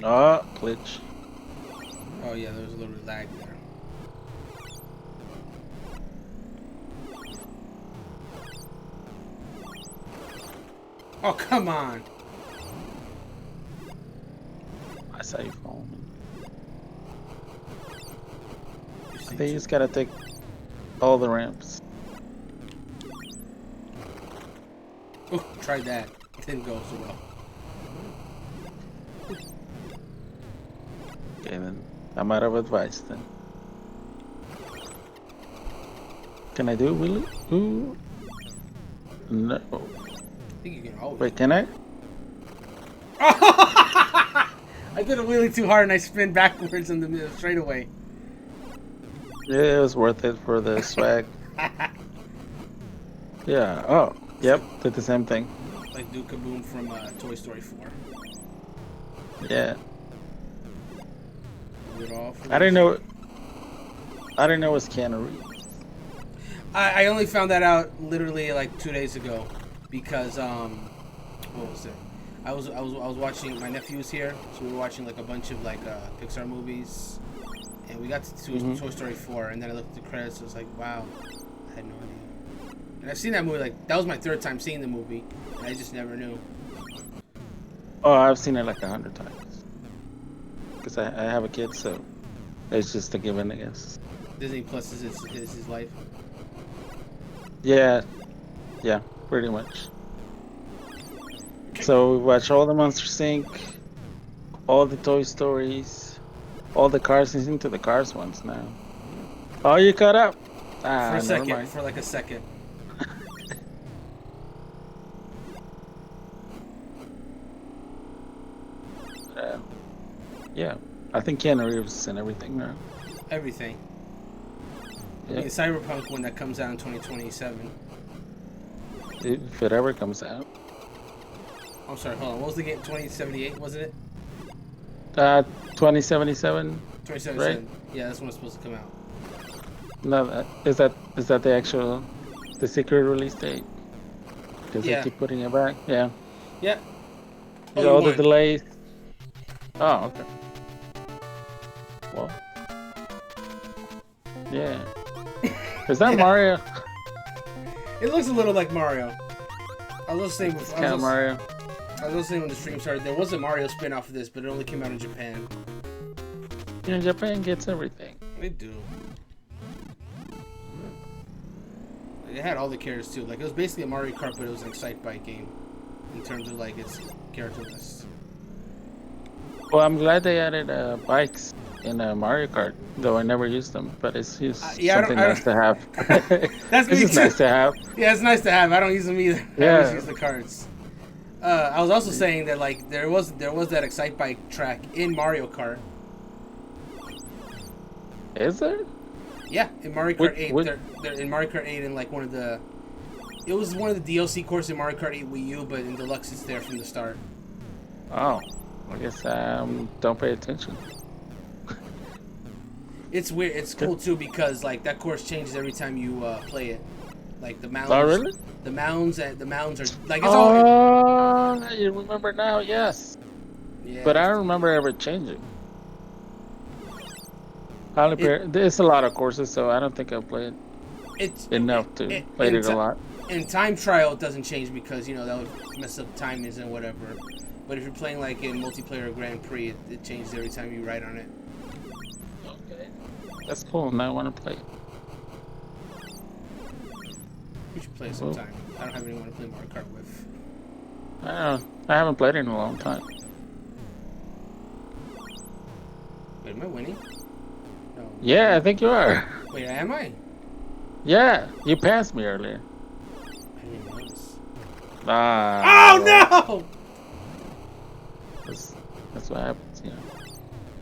Oh, glitch. Oh yeah, there was a little bit of lag there. Oh, come on. I saw you falling. I think you just gotta take all the ramps. Oh, tried that. Didn't go so well. Okay, then. I'm out of advice then. Can I do it, Willie? Ooh. No. I think you can always. Wait, can I? I did a wheelie too hard and I spin backwards in the middle straightaway. Yeah, it was worth it for the swag. Yeah. Oh, yep. Did the same thing. Like Duke Kaboom from Toy Story 4. Yeah. I didn't know. I didn't know it was Keanu Reeves. I only found that out literally like 2 days ago because what was it? I was watching. My nephew was here, so we were watching like a bunch of like Pixar movies, and we got to Toy Story 4, and then I looked at the credits. I was like, wow, I had no idea. And I've seen that movie like that was my 3rd time seeing the movie, and I just never knew. Oh, I've seen it like 100 times. Because I have a kid, so it's just a given, I guess. Disney Plus is his life. Yeah, pretty much. So we watch all the Monsters Inc., all the Toy Stories, all the Cars, into the Cars ones now. Oh, you caught up? For Ah, a never second, mind. for like a second. Yeah, I think Keanu Reeves and everything now. Everything. Yeah. I mean, Cyberpunk when that comes out in 2027. If it ever comes out. I'm sorry, hold on. What was the game? 2078, wasn't it? 2077. 2077. Right? Yeah, that's when it's supposed to come out. No, is that the actual, the secret release date? Because they keep putting it back. Yeah. Yeah. Oh, all the delays. Oh, okay. Well. Yeah. Is that Mario? It looks a little like Mario. I was listening. Mario. I was listening when the stream started. There was a Mario spin-off of this, but it only came out in Japan. You know, Japan gets everything. They do. It had all the characters too. Like it was basically a Mario Kart, but it was an Excitebike game in terms of like its character list. Well, I'm glad they added bikes in Mario Kart, though I never used them. But it's just something nice to have. That's it's just nice to have. Yeah, it's nice to have. I don't use them either. Yeah. I just use the carts. I was also saying that like there was that Excitebike track in Mario Kart. Is there? Yeah, in Mario Kart 8. They're in Mario Kart 8 in like one of the... It was one of the DLC courses in Mario Kart 8 Wii U, but in Deluxe it's there from the start. Oh, I guess don't pay attention. It's weird. It's cool too because like that course changes every time you play it. Like the mounds. Oh, really? The mounds are like it's all... Oh, you remember now? Yes. Yeah. But I don't remember ever changing. There's a lot of courses, so I don't think I've played enough to play it a lot. In time trial, it doesn't change because, you know, that would mess up timings and whatever. But if you're playing like in multiplayer or Grand Prix, it changes every time you ride on it. Okay. That's cool. Now I want to play it. We should play it sometime. I don't have anyone to play Mario Kart with. I haven't played it in a long time. Wait, am I winning? No. Yeah, I think you are. Wait, am I? Yeah, you passed me earlier. I didn't even notice. Oh no! That's what happens, you know.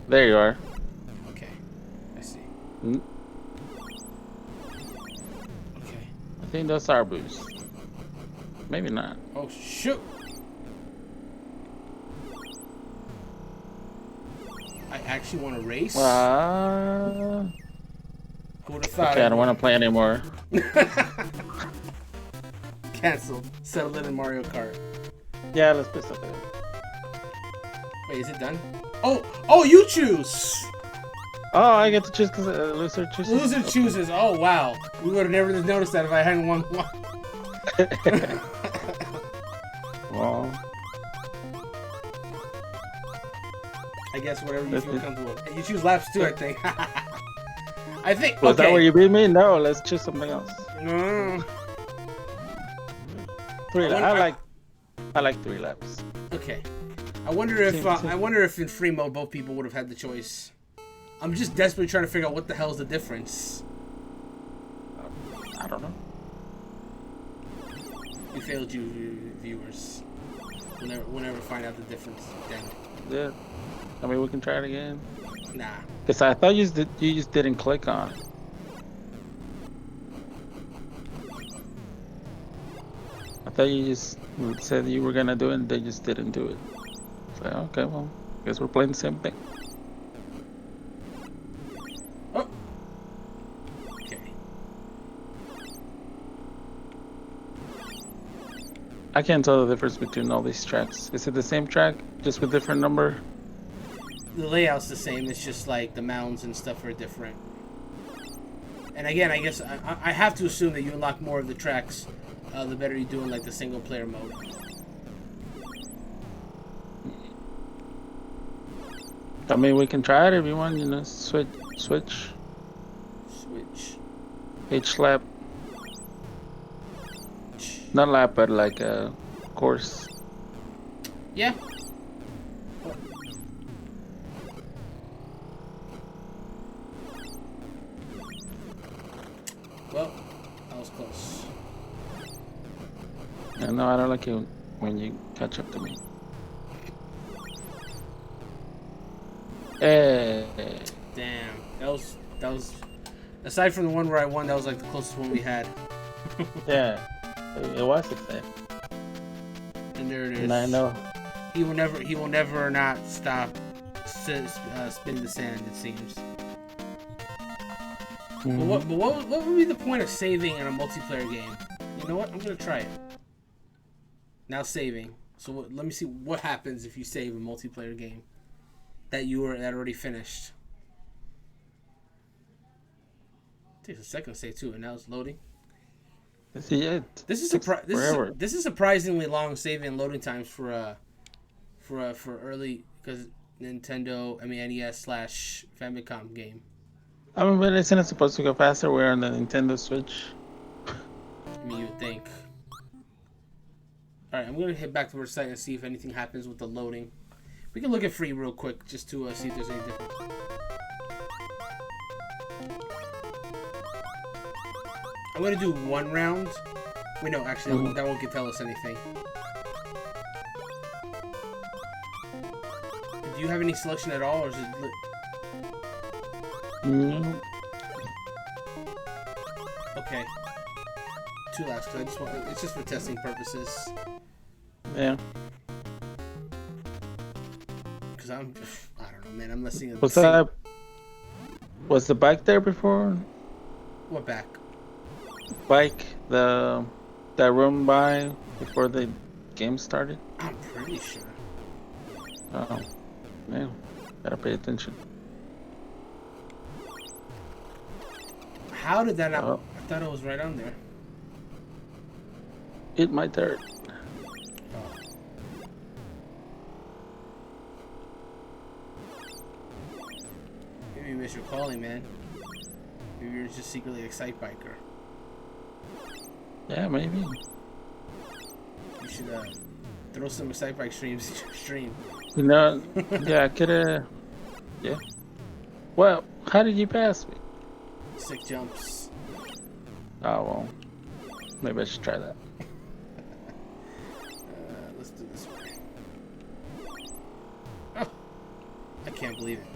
There you are. Okay, I see. Okay. I think those are boosts. Maybe not. Oh shoot! I actually want to race. Who would have thought? Okay, I don't want to play anymore. Cancel. Settle it in Mario Kart. Yeah, let's put something. Wait, is it done? Oh, you choose. Oh, I get to choose because loser chooses. Loser chooses. Oh wow, we would have never noticed that if I hadn't won one. Well, I guess whatever you feel comfortable with. And you choose laps too, I think. I think. Was that where you beat me? No, let's choose something else. 3 laps. I like 3 laps. Okay. I wonder if in free mode both people would have had the choice. I'm just desperately trying to figure out what the hell's the difference. I don't know. We failed you, viewers. We'll never find out the difference. Damn it. Yeah. I mean, we can try it again. Nah. Because I thought you just didn't click on it. I thought you just said you were gonna do it and they just didn't do it. So, okay, well, I guess we're playing the same thing. Oh. Okay. I can't tell the difference between all these tracks. Is it the same track, just with different number? The layout's the same. It's just like the mounds and stuff are different. And again, I guess I have to assume that you unlock more of the tracks, the better you do in like the single player mode. I mean, we can try it if you want, you know, switch. Each lap. Not lap, but like a course. Yeah. Well, that was close. Yeah, no, I don't like it when you catch up to me. Hey. Damn, that was. Aside from the one where I won, that was like the closest one we had. Yeah, it was exciting. And there it is. And I know He will never not stop spinning the sand. It seems. Mm-hmm. But what would be the point of saving in a multiplayer game? You know what? I'm gonna try it. Now saving. So let me see what happens if you save a multiplayer game that already finished. It takes a second to save too, and now it's loading. See it. This is surprisingly long saving and loading times for early because NES/Famicom game. I mean, but isn't it supposed to go faster? We're on the Nintendo Switch. I mean, you would think. All right, I'm gonna hit back to our site and see if anything happens with the loading. We can look at free real quick just to see if there's any difference. I'm gonna do one round. Wait, no, actually, that won't tell us anything. Do you have any selection at all, or is it? Okay. 2 laps, because I just want. It's just for testing purposes. Yeah. Because I don't know, man. I'm listening. Was the bike there before? What back? Bike, that room by before the game started? I'm pretty sure. Oh, man, gotta pay attention. How did that not? I thought it was right on there. Hit my third. Oh. Maybe you missed your calling, man. Maybe you're just secretly an Excitebiker. Yeah, maybe. You should throw some Excitebike streams in your stream. You know, yeah, I could've. Yeah. Well, how did you pass me? Sick jumps. Oh, well. Maybe I should try that. Let's do this way. Oh! I can't believe it.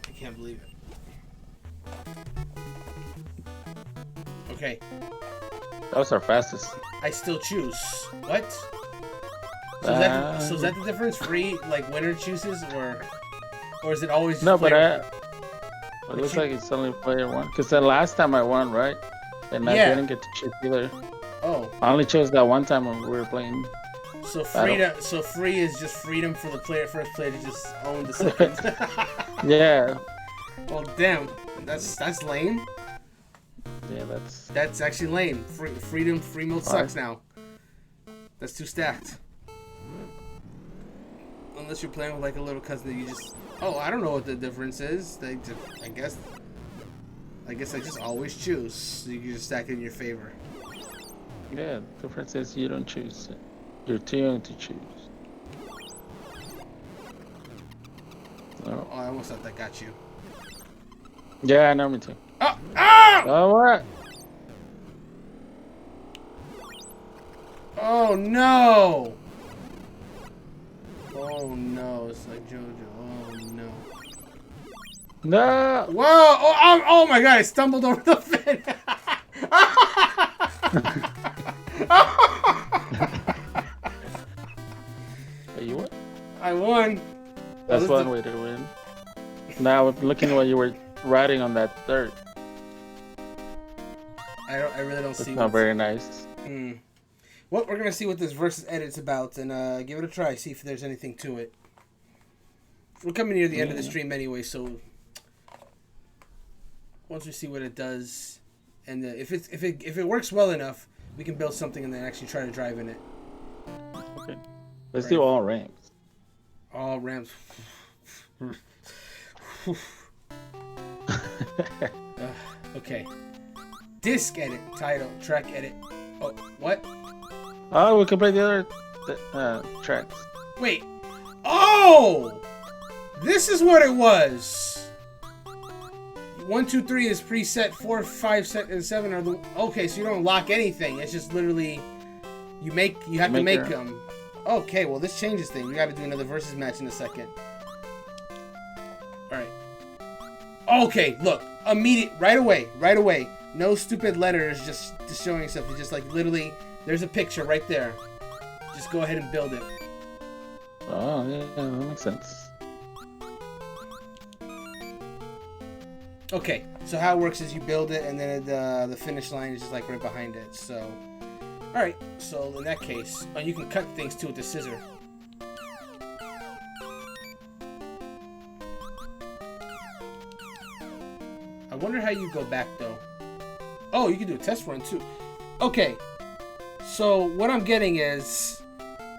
I can't believe it. Okay. That was our fastest. I still choose. What? So is that the difference? Free, like, winner chooses, or is it always no? player? But it looks like it's only player one. Because the last time I won, right? And I didn't get to choose either. Oh. I only chose that one time when we were playing. So free is just freedom for the first player to just own the second. Yeah. Well, damn, that's lame. Yeah, that's actually lame. Free mode sucks now. That's too stacked. Unless you're playing with like a little cousin that you just. Oh, I don't know what the difference is. I guess I just always choose. So you can just stack it in your favor. Yeah, the difference is you don't choose. You're too young to choose. Oh, I almost thought that got you. Yeah, I know, me too. Oh! Ah! Oh, what? Oh no! Oh no! It's like JoJo. Oh no! No! Whoa! Oh my god! I stumbled over the fin. You won? I won. That's one way to win. Now, looking what you were riding on that third. I really don't see. It's not very nice. Well, we're gonna see what this versus edit's about and give it a try. See if there's anything to it. We're coming near the end of the stream anyway, so once we see what it does, and if it works well enough, we can build something and then actually try to drive in it. Okay. Let's do all ramps. All ramps. Okay. Disc edit, title, track edit. Oh, what? Oh, we can play the other tracks. Wait. Oh! This is what it was. 1, 2, 3 is preset. 4, 5, and 7 are the. Okay, so you don't lock anything. It's just literally you have to make them. Okay, well this changes things. We got to do another versus match in a second. All right. Okay, look, right away. No stupid letters, just showing stuff. It's just like literally, there's a picture right there. Just go ahead and build it. Oh yeah, that makes sense. Okay, so how it works is you build it, and then the finish line is just like right behind it. So, all right. So in that case, you can cut things too with the scissor. I wonder how you go back though. Oh, you can do a test run too. Okay. So what I'm getting is,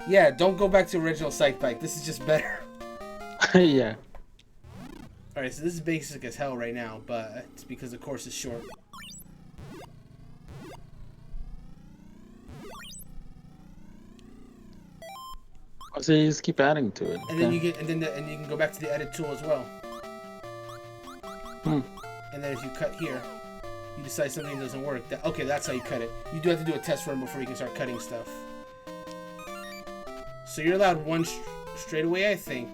yeah, don't go back to original Excitebike. This is just better. Yeah. Alright, so this is basic as hell right now, but it's because the course is short. So you just keep adding to it. And then you can go back to the edit tool as well. And then if you cut here, you decide something doesn't work. Okay, that's how you cut it. You do have to do a test run before you can start cutting stuff. So you're allowed one straight away, I think.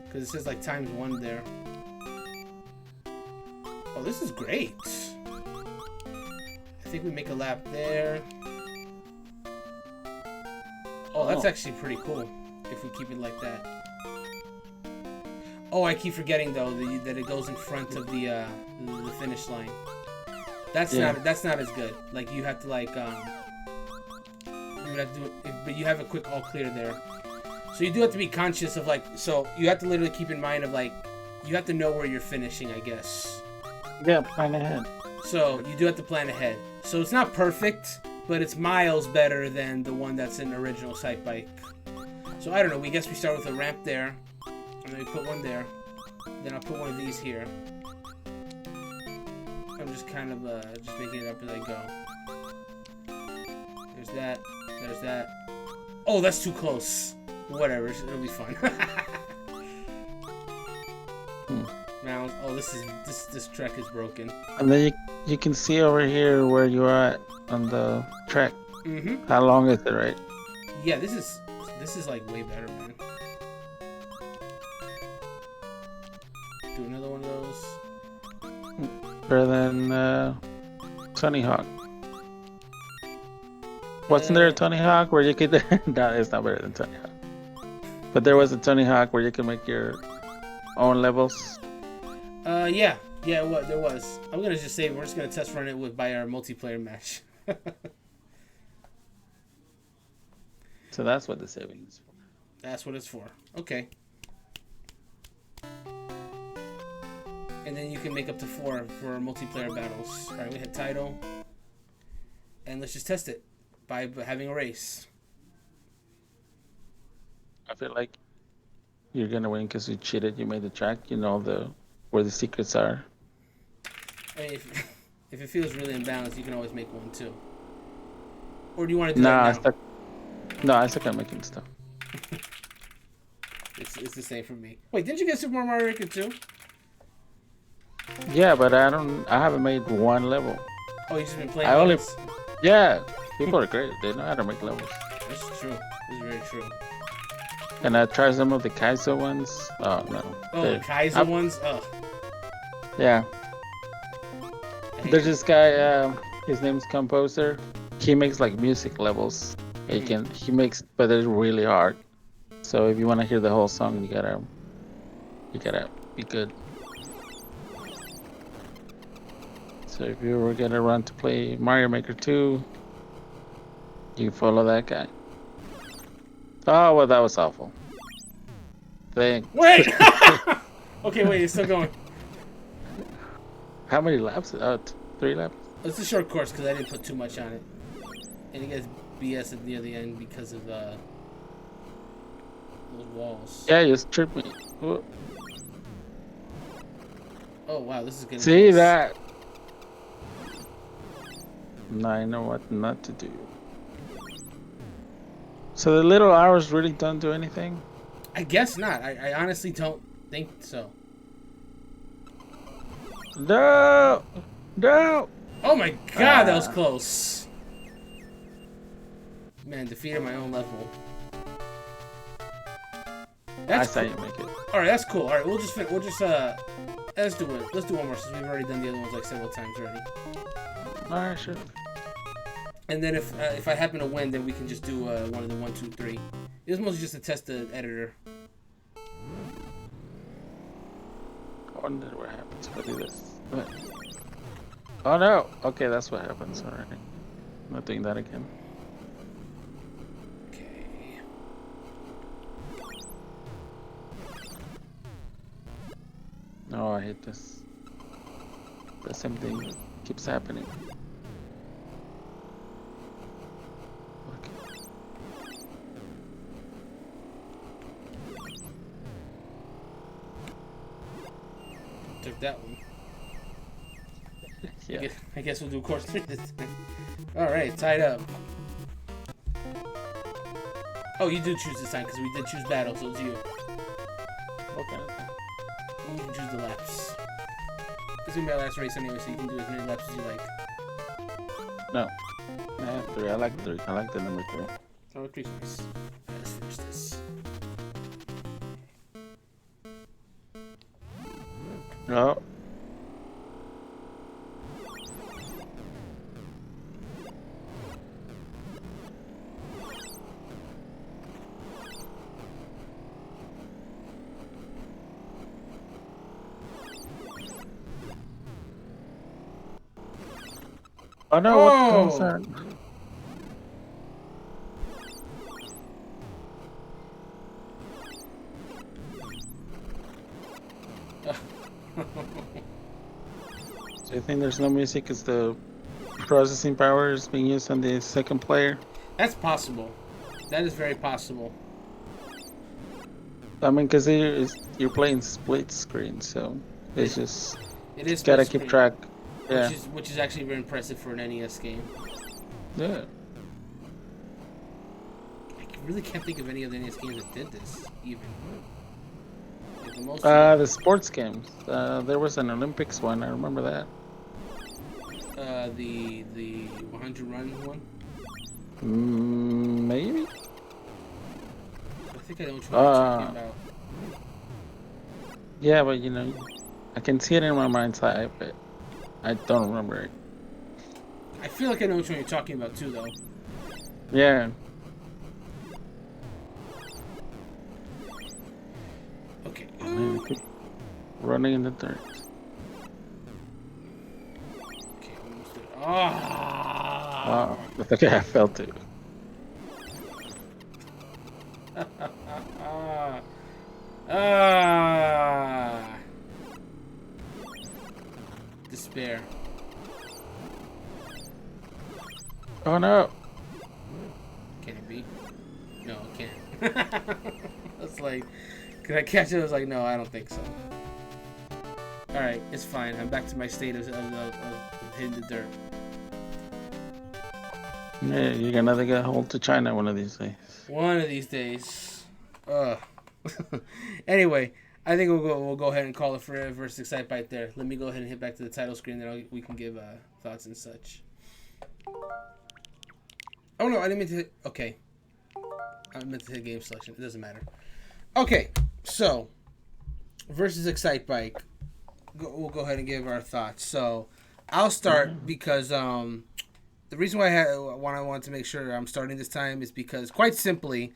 Because it says like ×1 there. Oh, this is great. I think we make a lap there. Oh, that's actually pretty cool. If we keep it like that. Oh, I keep forgetting though that it goes in front of the finish line. That's not as good. Like you have to like you would have to do it, but you have a quick all clear there. So you do have to be conscious of like, so you have to literally keep in mind of like, you have to know where you're finishing, I guess. Yeah, plan ahead. So you do have to plan ahead. So it's not perfect, but it's miles better than the one that's in original Excitebike. So I don't know, we guess we start with a ramp there, and then we put one there. Then I'll put one of these here. I'm just kind of just making it up as I go. There's that. There's that. Oh, that's too close. Whatever, it'll be fun. Now, oh, this track is broken. And then you can see over here where you are at on the track. How long is it, right? Yeah, this is like way better, man. Do another one of those. Better than Tony Hawk. Wasn't there a Tony Hawk where you could? No, it's not better than Tony Hawk. But there was a Tony Hawk where you could make your own levels. Yeah, there was. I'm gonna just say we're just gonna test run it by our multiplayer match. So that's what the saving is for. That's what it's for. Okay. And then you can make up to 4 for multiplayer battles. All right, we hit title, and let's just test it by having a race. I feel like you're gonna win because you cheated. You made the track. You know where the secrets are. I mean, if it feels really imbalanced, you can always make one too. Or do you want to do that now? I suck at making stuff. It's the same for me. Wait, didn't you get Super Mario Maker 2? Yeah, but I haven't made one level. Oh, you just been playing. Yeah, people are great. They know how to make levels. That's true. That's very true. And I tried some of the Kaizo ones. Oh no. Oh, the Kaizo ones. Oh. Yeah. There's this guy. His name's Composer. He makes like music levels. He makes, but they're really hard. So if you want to hear the whole song, you gotta be good. So if you were gonna run to play Mario Maker 2, you follow that guy. Oh well, that was awful. Thanks. Wait. Okay, wait, it's still going. How many laps? 3 laps. It's a short course because I didn't put too much on it, and it gets BS at near the end because of those walls. Yeah, you just tripped me. Oh wow, this is getting See close. that? Now I know what not to do. So the little arrows really don't do anything? I guess not. I honestly don't think so. No! No! Oh my god, that was close. Man, defeated my own level. That's I cool. say you make it. All right, that's cool. All right, we'll just let's do it. Let's do one more since we've already done the other ones like several times already. All right, sure. And then if I happen to win, then we can just do one of the 1, 2, 3. It was mostly just to test the editor. I wonder what happens if I do this. Oh no! Okay, that's what happens. Alright. I'm not doing that again. Okay. No, I hate this. The same thing keeps happening. Okay. Took that one. Yeah. I guess we'll do course 3 this time. Alright, tied up. Oh, you do choose this time because we did choose battle, so it's you. Okay. You can choose the laps. This is gonna be our last race anyway, so you can do as many laps as you like. No. I have 3. I like 3. I like the number 3. Oh, 3's nice. Alright, let's finish this. No. Oh no, what was that? So you think there's no music because the processing power is being used on the second player? That's possible. That is very possible. I mean, because you're playing split screen, so it's just It is gotta split keep screen, track. Yeah. which is actually very impressive for an NES game. Yeah. I really can't think of any other NES games that did this, even. Like the most The sports games. There was an Olympics one. I remember that. the 100 run one. Maybe. I think I know which one you're talking about. Yeah, but you know, I can see it in my mind's eye, but I don't remember it. I feel like I know which one you're talking about too, though. Yeah. Okay. Man, I keep running in the dirt. Okay, almost there. Ah. Oh, okay, I felt it. Despair. Oh no! Can it be? No, it can't. That's like, could I catch it? I was like, no, I don't think so. Alright, it's fine. I'm back to my state of hitting the dirt. Yeah, you're gonna get hold to China one of these days. One of these days. Ugh. Anyway, I think we'll go ahead and call it for versus Excitebike there. Let me go ahead and hit back to the title screen, then we can give thoughts and such. Oh no, I didn't mean to hit. Okay. I meant to hit game selection. It doesn't matter. Okay, so versus Excitebike. We'll go ahead and give our thoughts. So I'll start because the reason why I wanted to make sure I'm starting this time is because, quite simply,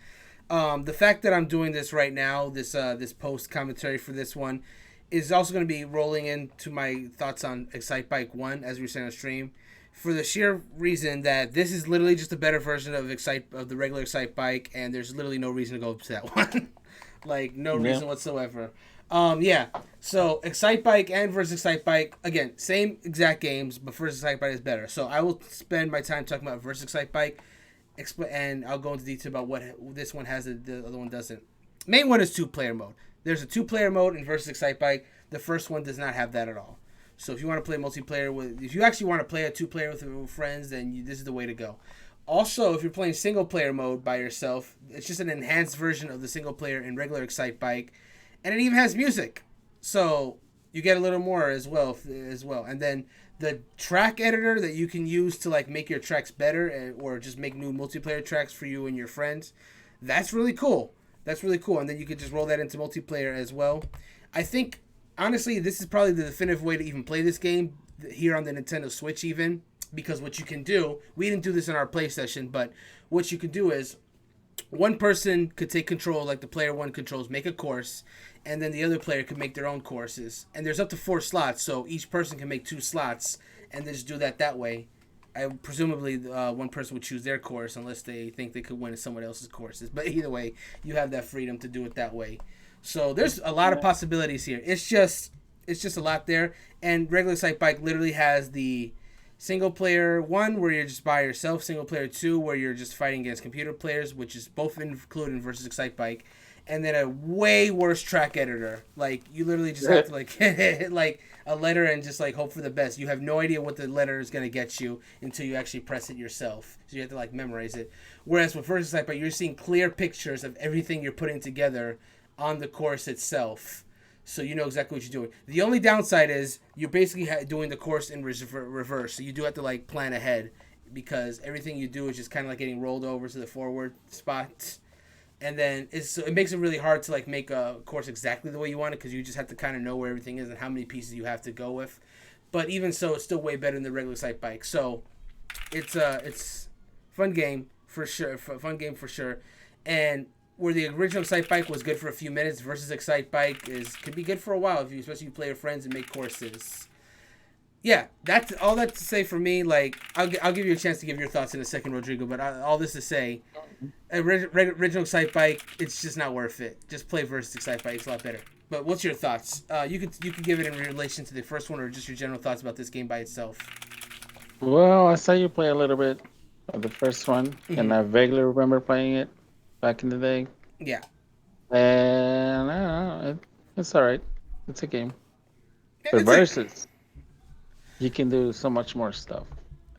the fact that I'm doing this right now, this post commentary for this one, is also going to be rolling into my thoughts on Excitebike 1 as we were saying on stream, for the sheer reason that this is literally just a better version of the regular Excitebike, and there's literally no reason to go to that one. Like, no reason whatsoever. Yeah. So Excitebike and versus Excitebike, again, same exact games, but versus Excitebike is better. So I will spend my time talking about versus Excitebike, and I'll go into detail about what this one has that the other one doesn't. Main one is 2-player mode. There's a 2-player mode in versus Excitebike. The first one does not have that at all. So if you want to play multiplayer if you actually want to play a 2-player with friends, then this is the way to go. Also, if you're playing single player mode by yourself, it's just an enhanced version of the single player in regular Excitebike, and it even has music, so you get a little more as well. And then the track editor that you can use to like make your tracks better or just make new multiplayer tracks for you and your friends. That's really cool. That's really cool. And then you could just roll that into multiplayer as well. I think honestly, this is probably the definitive way to even play this game here on the Nintendo Switch even, because what you can do, we didn't do this in our play session, but what you could do is one person could take control, like the player one controls, make a course, and then the other player could make their own courses. And there's up to 4 slots, so each person can make 2 slots, and then just do that way. Presumably, one person would choose their course unless they think they could win someone else's courses. But either way, you have that freedom to do it that way. So there's a lot of possibilities here. It's just a lot there. And regular Excitebike literally has the single player 1 where you're just by yourself, single player 2 where you're just fighting against computer players, which is both included in versus Excitebike, and then a way worse track editor. Like you literally just have to like hit like a letter and just like hope for the best. You have no idea what the letter is gonna get you until you actually press it yourself. So you have to like memorize it. Whereas with versus Excitebike, you're seeing clear pictures of everything you're putting together on the course itself. So you know exactly what you're doing. The only downside is you're basically doing the course in reverse. So you do have to like plan ahead because everything you do is just kind of like getting rolled over to the forward spot. And then it makes it really hard to like make a course exactly the way you want it because you just have to kind of know where everything is and how many pieces you have to go with. But even so, it's still way better than the regular Excitebike. So it's fun game for sure. Fun game for sure. And where the original Excitebike was good for a few minutes versus Excitebike could be good for a while especially if you play with friends and make courses. Yeah, that's all that to say for me. Like, I'll give you a chance to give your thoughts in a second, Rodrigo. But all this to say, original Excitebike, it's just not worth it. Just play versus Excitebike; it's a lot better. But what's your thoughts? You could give it in relation to the first one, or just your general thoughts about this game by itself. Well, I saw you play a little bit of the first one, and I vaguely remember playing it back in the day. Yeah. And I don't know, it's all right. It's a game. But versus, you can do so much more stuff.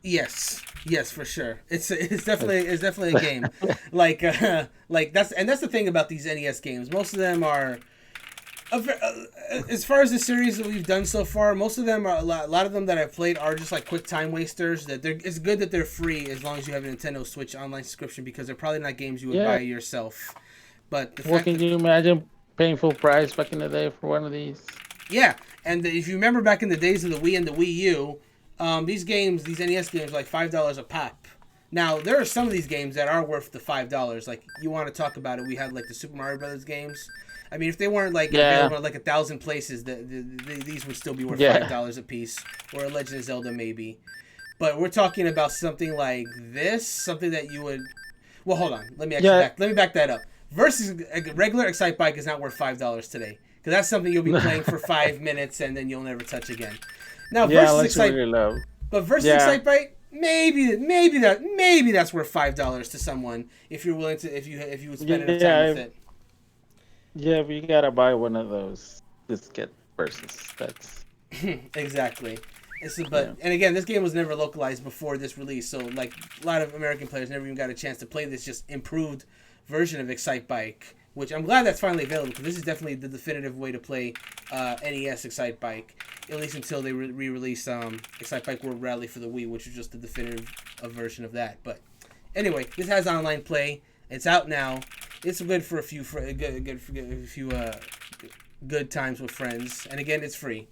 Yes, for sure. It's definitely a game. like that's the thing about these NES games. Most of them are, as far as the series that we've done so far, most of them are a lot of them that I've played are just like quick time wasters. It's good that they're free as long as you have a Nintendo Switch online subscription because they're probably not games you would buy yourself. But can you imagine paying full price back in the day for one of these? Yeah, and if you remember back in the days of the Wii and the Wii U, these NES games are like $5 a pop. Now, there are some of these games that are worth the $5. Like, you want to talk about it, we had like the Super Mario Brothers games. I mean, if they weren't like available in like 1,000 places, these would still be worth $5 a piece. Or a Legend of Zelda, maybe. But we're talking about something like this, something that you would... Well, hold on. Let me back that up. Versus a regular Excitebike is not worth $5 today. Because that's something you'll be playing for 5 minutes and then you'll never touch again. Now, versus Excitebike, Excitebike, maybe that's worth $5 to someone if you're willing to if you would spend enough time with it. Yeah, but you gotta buy one of those disket versus. That's exactly. And again, this game was never localized before this release, so like a lot of American players never even got a chance to play this just improved version of Excitebike. Which I'm glad that's finally available because this is definitely the definitive way to play NES Excitebike, at least until they re-release Excitebike World Rally for the Wii, which is just the definitive version of that. But anyway, this has online play. It's out now. It's good for a few good times with friends, and again, it's free.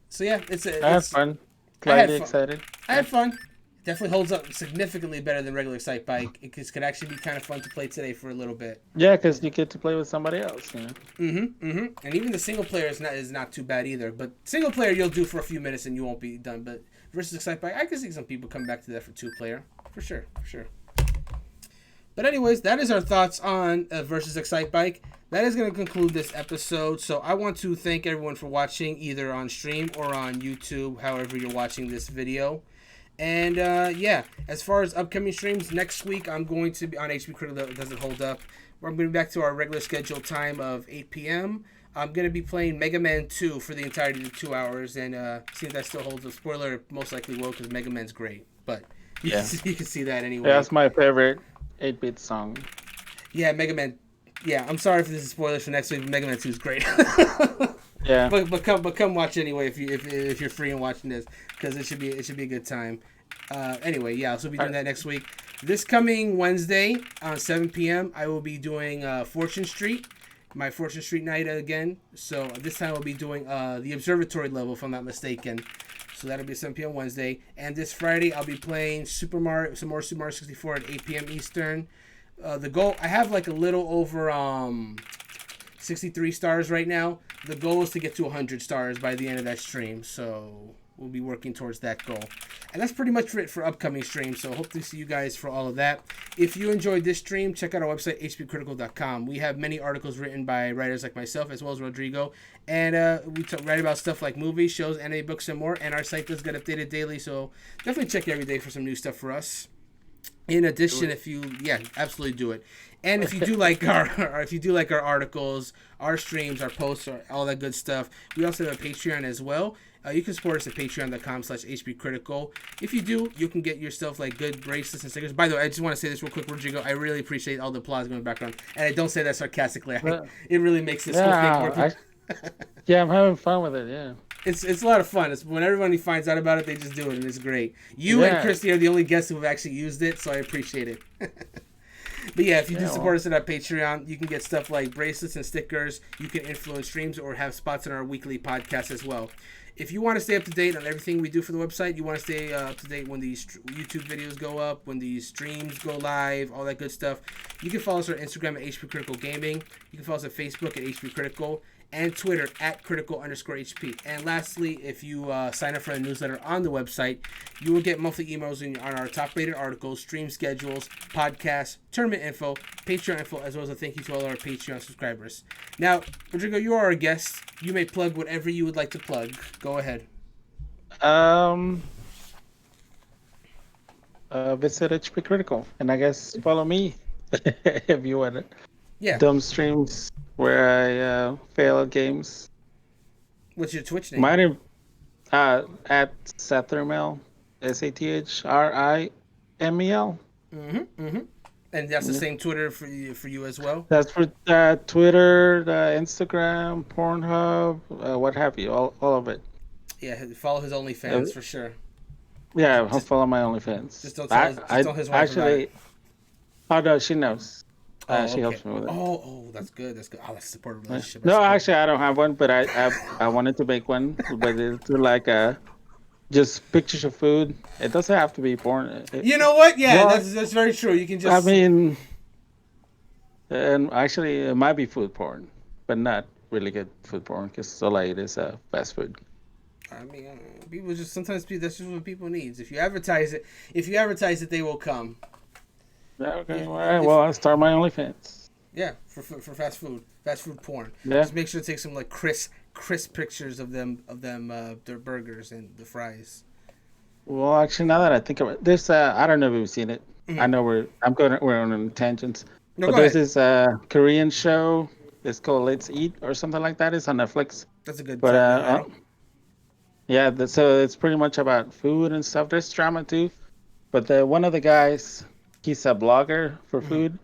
So yeah, I had fun. Slightly excited. I had fun. Definitely holds up significantly better than regular Excitebike. It could actually be kind of fun to play today for a little bit. Yeah, because you get to play with somebody else, you know. And even the single player is not too bad either. But single player you'll do for a few minutes and you won't be done. But versus Excitebike, I can see some people come back to that for 2-player. For sure. But anyways, that is our thoughts on versus Excitebike. That is going to conclude this episode. So I want to thank everyone for watching either on stream or on YouTube, however you're watching this video. And as far as upcoming streams, next week I'm going to be on HPCritical. Does it hold up? I'm going to be back to our regular scheduled time of 8 p.m. I'm going to be playing Mega Man 2 for the entirety of 2 hours, and see if that still holds up. Spoiler, most likely will, because Mega Man's great. But Yeah. You can see that anyway. Yeah, that's my favorite 8-bit song. Yeah, Mega Man. Yeah, I'm sorry if this is spoilers for next week. But Mega Man 2 is great. Yeah. But come watch anyway if you're free and watching this, because it should be a good time. Anyway, yeah, so we'll be doing that next week. This coming Wednesday on 7 p.m. I will be doing Fortune Street, my Fortune Street night again. So this time we'll be doing the Observatory level, if I'm not mistaken. So that'll be 7 p.m. Wednesday. And this Friday I'll be playing some more Super Mario 64 at 8 p.m. Eastern. The goal, I have like a little over 63 stars right now. The goal is to get to 100 stars by the end of that stream. So we'll be working towards that goal. And that's pretty much it for upcoming streams. So hope to see you guys for all of that. If you enjoyed this stream, check out our website, HPCritical.com. We have many articles written by writers like myself, as well as Rodrigo. And we write about stuff like movies, shows, anime, books, and more. And our site does get updated daily. So definitely check every day for some new stuff for us. In addition, absolutely do it. And if you do like our articles, our streams, our posts, all that good stuff, we also have a Patreon as well. You can support us at patreon.com/HPCritical. If you do, you can get yourself like good bracelets and stickers. By the way, I just want to say this real quick, Rodrigo. I really appreciate all the applause going in the background, and I don't say that sarcastically. It really makes this whole thing work. Yeah, I'm having fun with it. Yeah. It's a lot of fun. It's when everybody finds out about it, they just do it, and it's great. You and Christy are the only guests who have actually used it, so I appreciate it. But yeah, if you do support us at our Patreon, you can get stuff like bracelets and stickers. You can influence streams or have spots in our weekly podcast as well. If you want to stay up to date on everything we do for the website, you want to stay up to date when these YouTube videos go up, when these streams go live, all that good stuff, you can follow us on Instagram at HPCritical Gaming. You can follow us at Facebook at HPCritical. And Twitter at critical_HP. And lastly, if you sign up for the newsletter on the website, you will get monthly emails on our top-rated articles, stream schedules, podcasts, tournament info, Patreon info, as well as a thank you to all our Patreon subscribers. Now, Rodrigo, you are our guest. You may plug whatever you would like to plug. Go ahead. Visit HPCritical, and I guess follow me if you want it. Yeah. Dumb streams where I fail at games. What's your Twitch name? My name at Sathrimel, SATHRIMEL. And that's the same Twitter for you as well? That's for Twitter, Instagram, Pornhub, what have you, all of it. Yeah, follow his OnlyFans for sure. Yeah, I'll follow my OnlyFans. Just don't tell his wife actually, about it. Oh no, she knows. She helps me with it. Oh, that's good. That's good. Oh, that's a supportive relationship. No, actually, I don't have one, but I wanted to make one, but it's like just pictures of food. It doesn't have to be porn. You know what? Yeah, well, that's very true. You can just. I mean, and actually, it might be food porn, but not really good food porn because all I eat is fast food. I mean, people just sometimes that's just what people need. If you advertise it, they will come. Okay, all right. Well, I'll start my OnlyFans. Yeah, for fast food porn. Yeah. Just make sure to take some like crisp pictures of them their burgers and the fries. Well, actually, now that I think of it, there's I don't know if you've seen it. Mm-hmm. I know we're on tangents. No, but there's this Korean show. It's called Let's Eat or something like that. It's on Netflix. That's a good. But yeah, so it's pretty much about food and stuff. There's drama too, but one of the guys. He's a blogger for food,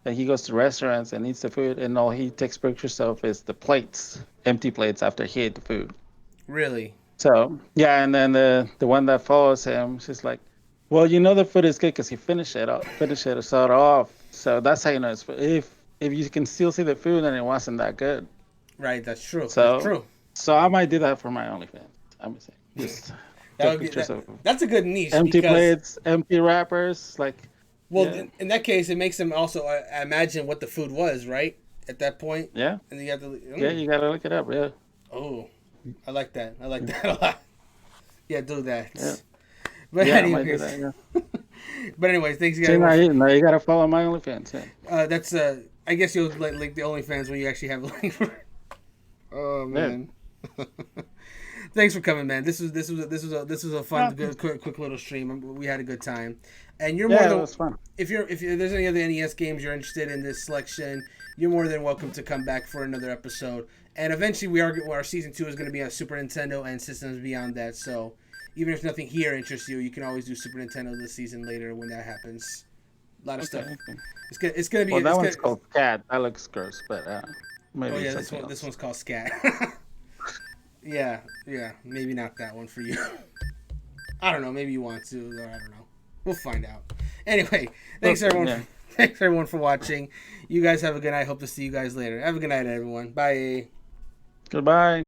and he goes to restaurants and eats the food, and all he takes pictures of is the plates, empty plates after he ate the food. Really? So yeah, and then the one that follows him, she's like, "Well, you know the food is good because he finished it off. So that's how you know it's if you can still see the food, then it wasn't that good." Right, that's true. So that's true. So I might do that for my OnlyFans. I'm gonna say just that's a good niche. Empty plates, empty wrappers, like. Well, in that case, it makes them also imagine what the food was, right? At that point. Yeah. And you have to. Yeah, you gotta look it up. Yeah. Oh, I like that. I like that a lot. Yeah, do that. Yeah. But yeah, anyways, I might do that, yeah. But anyways, thanks guys. Now you gotta follow my OnlyFans. Yeah. That's I guess you'll link the OnlyFans when you actually have a link for it. Oh man. Yeah. Thanks for coming, man. This was a fun, good, quick little stream. We had a good time, and you're more than. It was fun. If there's any other NES games you're interested in this selection, you're more than welcome to come back for another episode. And eventually, our season 2 is going to be on Super Nintendo and systems beyond that. So, even if nothing here interests you, you can always do Super Nintendo this season later when that happens. A lot of stuff. Okay. It's gonna be. Well, that it's one's gonna, called Cat. That looks gross, but maybe Oh yeah, something else. this one's called Scat. Yeah, maybe not that one for you. I don't know. Maybe you want to. Or I don't know. We'll find out. Anyway, thanks everyone. Yeah. Thanks everyone for watching. You guys have a good night. Hope to see you guys later. Have a good night, everyone. Bye. Goodbye.